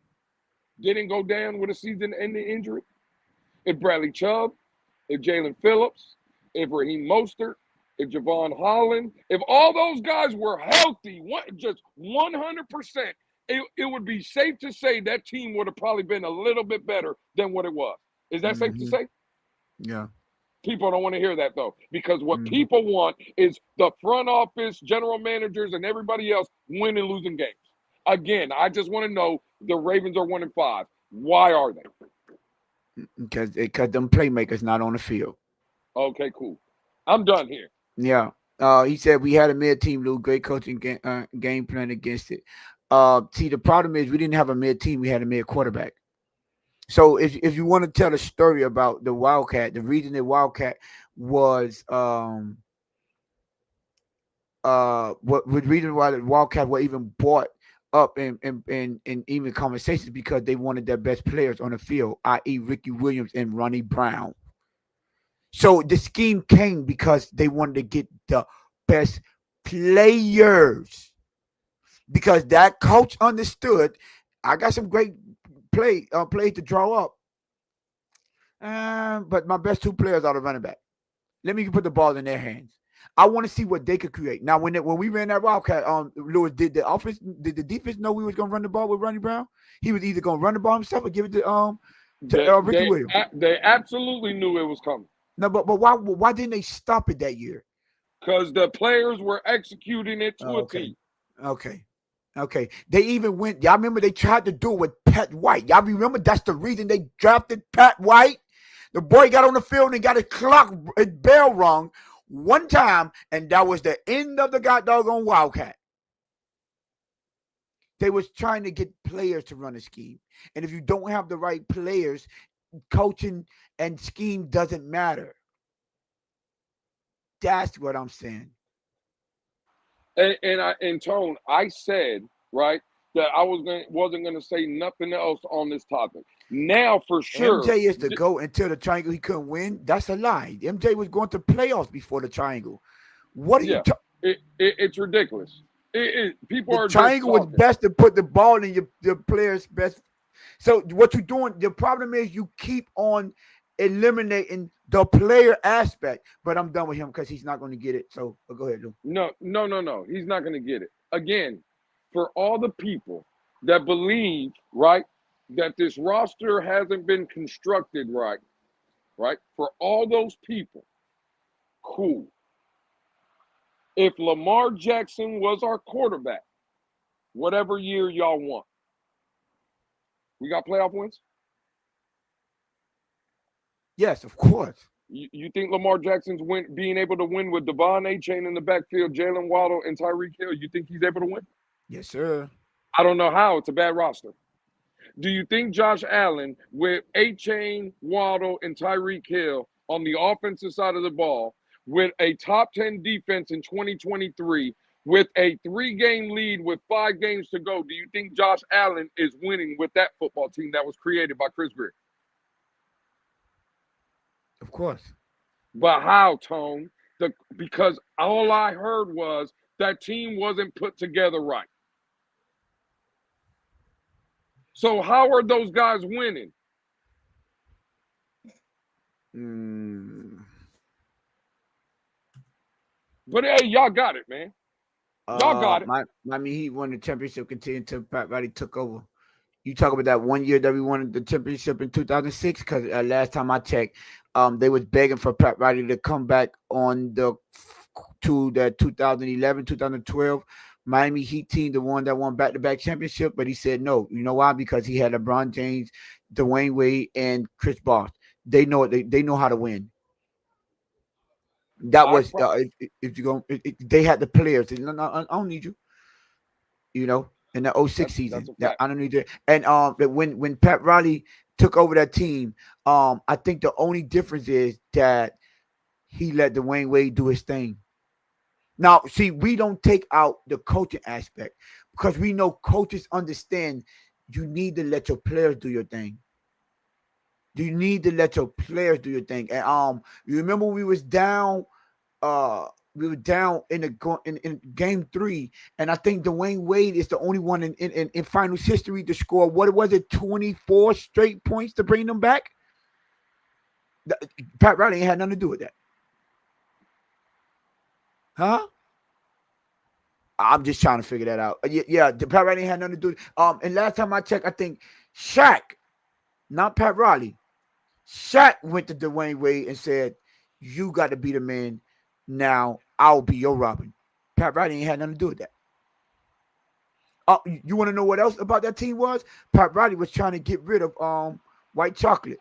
didn't go down with a season-ending injury, if Bradley Chubb, if Jalen Phillips, if Raheem Mostert, if Javon Holland, if all those guys were healthy, just 100%, it would be safe to say that team would have probably been a little bit better than what it was. Is that safe to say? Yeah. People don't want to hear that, though, because what people want is the front office, general managers, and everybody else winning and losing games. Again, I just want to know the Ravens are 1-5. Why are they? Because them playmakers not on the field. Okay, cool. I'm done here. Yeah. He said we had a mid-team, Lou. Great coaching game plan against it. See, the problem is we didn't have a mid-team. We had a mid-quarterback. So if you want to tell a story about the Wildcat, the reason the Wildcat was what the reason why the Wildcat were even brought up in even conversations because they wanted their best players on the field, i.e. Ricky Williams and Ronnie Brown. So the scheme came because they wanted to get the best players. Because that coach understood, I got some great plays to draw up. But my best two players are the running back. Let me put the ball in their hands. I want to see what they could create. Now, when we ran that Wildcat, Lewis, did the defense know we was gonna run the ball with Ronnie Brown? He was either gonna run the ball himself or give it to Ricky Williams. They absolutely knew it was coming. No, but why didn't they stop it that year? Because the players were executing it to a T. Okay. They even went. Y'all remember they tried to do it with Pat White. Y'all remember that's the reason they drafted Pat White. The boy got on the field and got his bell rung one time, and that was the end of the doggone Wildcat. They was trying to get players to run a scheme, and if you don't have the right players, coaching and scheme doesn't matter. That's what I'm saying. And Tone, I said, right, that I wasn't gonna say nothing else on this topic. Now for sure, MJ is the GOAT until the triangle he couldn't win. That's a lie. MJ was going to playoffs before the triangle. What are you talking? It's ridiculous. People the are triangle was best to put the ball in your player's best. So what you're doing, the problem is you keep on eliminating the player aspect. But I'm done with him because he's not going to get it. So go ahead, Lou. No. He's not going to get it. Again, for all the people that believe, right, that this roster hasn't been constructed right, right? For all those people, cool. If Lamar Jackson was our quarterback, whatever year y'all want, we got playoff wins? Yes, of course. You think Lamar Jackson's being able to win with Devon A-Chain in the backfield, Jalen Waddle, and Tyreek Hill, you think he's able to win? Yes, sir. I don't know how. It's a bad roster. Do you think Josh Allen, with A-Chain, Waddle, and Tyreek Hill on the offensive side of the ball, with a top 10 defense in 2023, with a 3-game lead with 5 games to go, do you think Josh Allen is winning with that football team that was created by Chris Grier? Of course. But how, Tone? Because all I heard was that team wasn't put together right. So how are those guys winning? But hey, y'all got it, man. Y'all got it. Miami Heat won the championship until Pat Riley took over. You talk about that one year that we won the championship in 2006, because last time I checked, they was begging for Pat Riley to come back to the 2011, 2012 Miami Heat team, the one that won back-to-back championship, but he said no. You know why? Because he had LeBron James, Dwayne Wade, and Chris Bosh. They know it. They know how to win. That was if you go. They had the players. No, I don't need you. You know, in the 06 season, I don't need you. And when Pat Riley took over that team, I think the only difference is that he let Dwayne Wade do his thing. Now, see, we don't take out the coaching aspect because we know coaches understand you need to let your players do your thing. You need to let your players do your thing. And you remember we was down in game 3, and I think Dwayne Wade is the only one in finals history to score, what was it, 24 straight points to bring them back? Pat Riley ain't had nothing to do with that. Huh? I'm just trying to figure that out. Yeah, Pat Riley had nothing to do. And last time I checked, I think Shaq, not Pat Riley, Shaq went to Dwayne Wade and said, "You got to be the man. Now I'll be your Robin." Pat Riley ain't had nothing to do with that. You want to know what else about that team was? Pat Riley was trying to get rid of White Chocolate.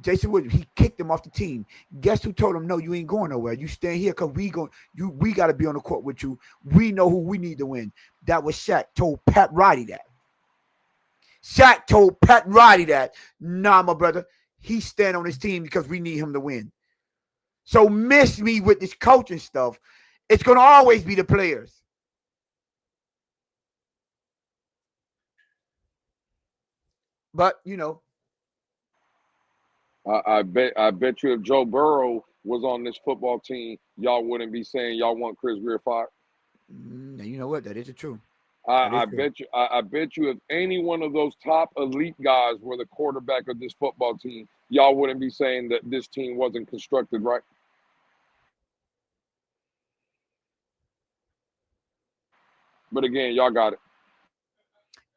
Jason Williams, he kicked him off the team. Guess who told him, "No, you ain't going nowhere. You stay here because we got to be on the court with you. We know who we need to win." That was Shaq told Pat Riley that. Shaq told Pat Riley that. Nah, my brother, he stand on his team because we need him to win. So miss me with this coaching stuff. It's going to always be the players. But, you know. I bet you if Joe Burrow was on this football team, y'all wouldn't be saying y'all want Chris Grier fired. You know what? That is true. I bet you if any one of those top elite guys were the quarterback of this football team, y'all wouldn't be saying that this team wasn't constructed right. But again, y'all got it.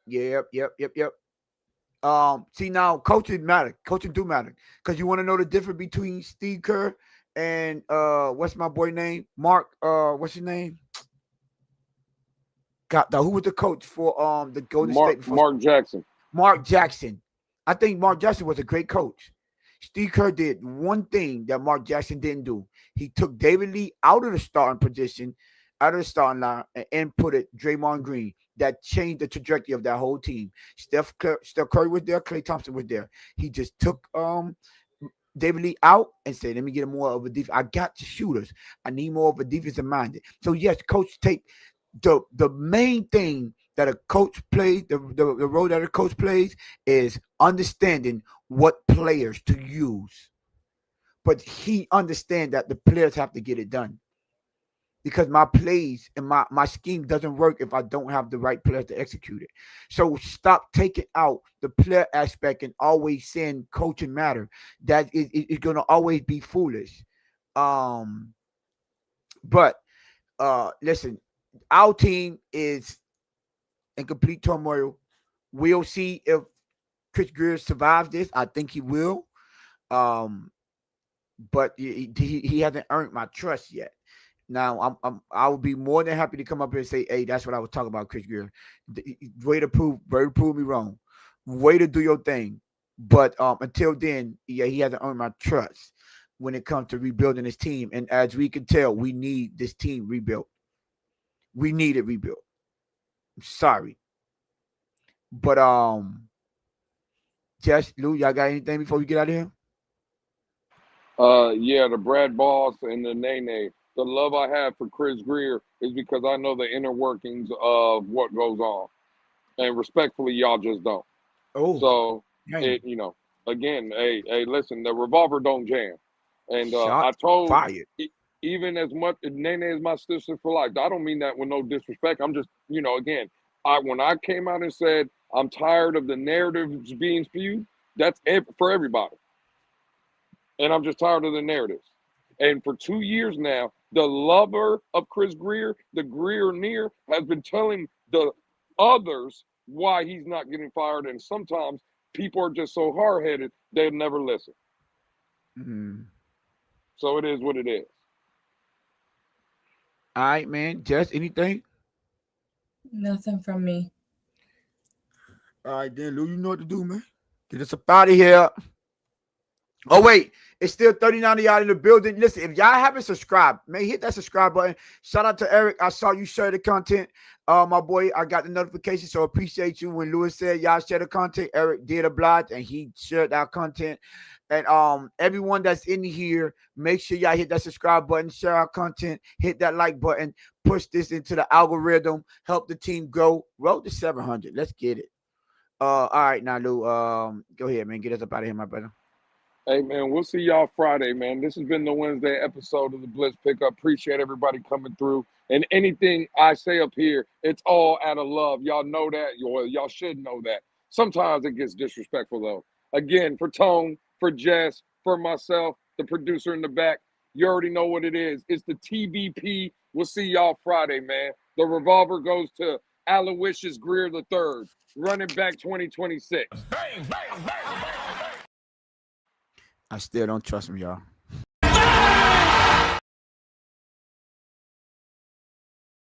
Yep. See, now coaching matter. Coaching do matter, because you want to know the difference between Steve Kerr and what's my boy name? Mark. What's his name? Who was the coach for the Golden State? Mark Jackson. Mark Jackson. I think Mark Jackson was a great coach. Steve Kerr did one thing that Mark Jackson didn't do. He took David Lee out of the starting position, out of the starting line, and put it Draymond Green. That changed the trajectory of that whole team. Steph Curry was there. Klay Thompson was there. He just took David Lee out and said, "Let me get more of a defense. I got the shooters. I need more of a defensive minded." So yes, coach take the main thing that a coach plays, the role that a coach plays is understanding what players to use. But he understands that the players have to get it done. Because my plays and my scheme doesn't work if I don't have the right players to execute it. So stop taking out the player aspect and always saying coaching matter. That is going to always be foolish. But listen, our team is in complete turmoil. We'll see if Chris Grier survives this. I think he will. But he hasn't earned my trust yet. Now I would be more than happy to come up here and say, hey, that's what I was talking about, Chris Grier. Way to prove me wrong. Way to do your thing. But until then, yeah, he hasn't earned my trust when it comes to rebuilding his team. And as we can tell, we need this team rebuilt. We need it rebuilt. I'm sorry. But Jess, Lou, y'all got anything before we get out of here? Yeah, the Brad Boss and the Nene. The love I have for Chris Grier is because I know the inner workings of what goes on, and respectfully, y'all just don't. Oh, So dang. again, hey, listen, the revolver don't jam, and I Shots told fired. even as much Nene is my sister for life. I don't mean that with no disrespect. I'm just, again, when I came out and said I'm tired of the narratives being spewed, that's for everybody. And I'm just tired of the narratives. And for 2 years now, the lover of Chris Grier, the Grier near, has been telling the others why he's not getting fired. And sometimes people are just so hard-headed, they'll never listen. Mm-hmm. So it is what it is. All right, man. Jess, anything? Nothing from me. All right, then, Lou, you know what to do, man. Get us up out of here. Oh, wait. It's still 39 of y'all in the building. Listen, if y'all haven't subscribed, man, hit that subscribe button. Shout out to Eric. I saw you share the content. My boy, I got the notification, so appreciate you. When Lewis said y'all share the content, Eric did oblige, and he shared our content. And everyone that's in here, make sure y'all hit that subscribe button, share our content, hit that like button, push this into the algorithm, help the team grow. Road to 700. Let's get it. All right, now, Lou, go ahead, man. Get us up out of here, my brother. Hey, man, we'll see y'all Friday, man. This has been the Wednesday episode of the Blitz Pickup. Appreciate everybody coming through. And anything I say up here, it's all out of love. Y'all know that. Y'all should know that. Sometimes it gets disrespectful, though. Again, for Tone, for Jess, for myself, the producer in the back, you already know what it is. It's the TBP. We'll see y'all Friday, man. The revolver goes to Aloysius Grier III, running back 2026. Bang, bang, bang, bang. I still don't trust him, y'all.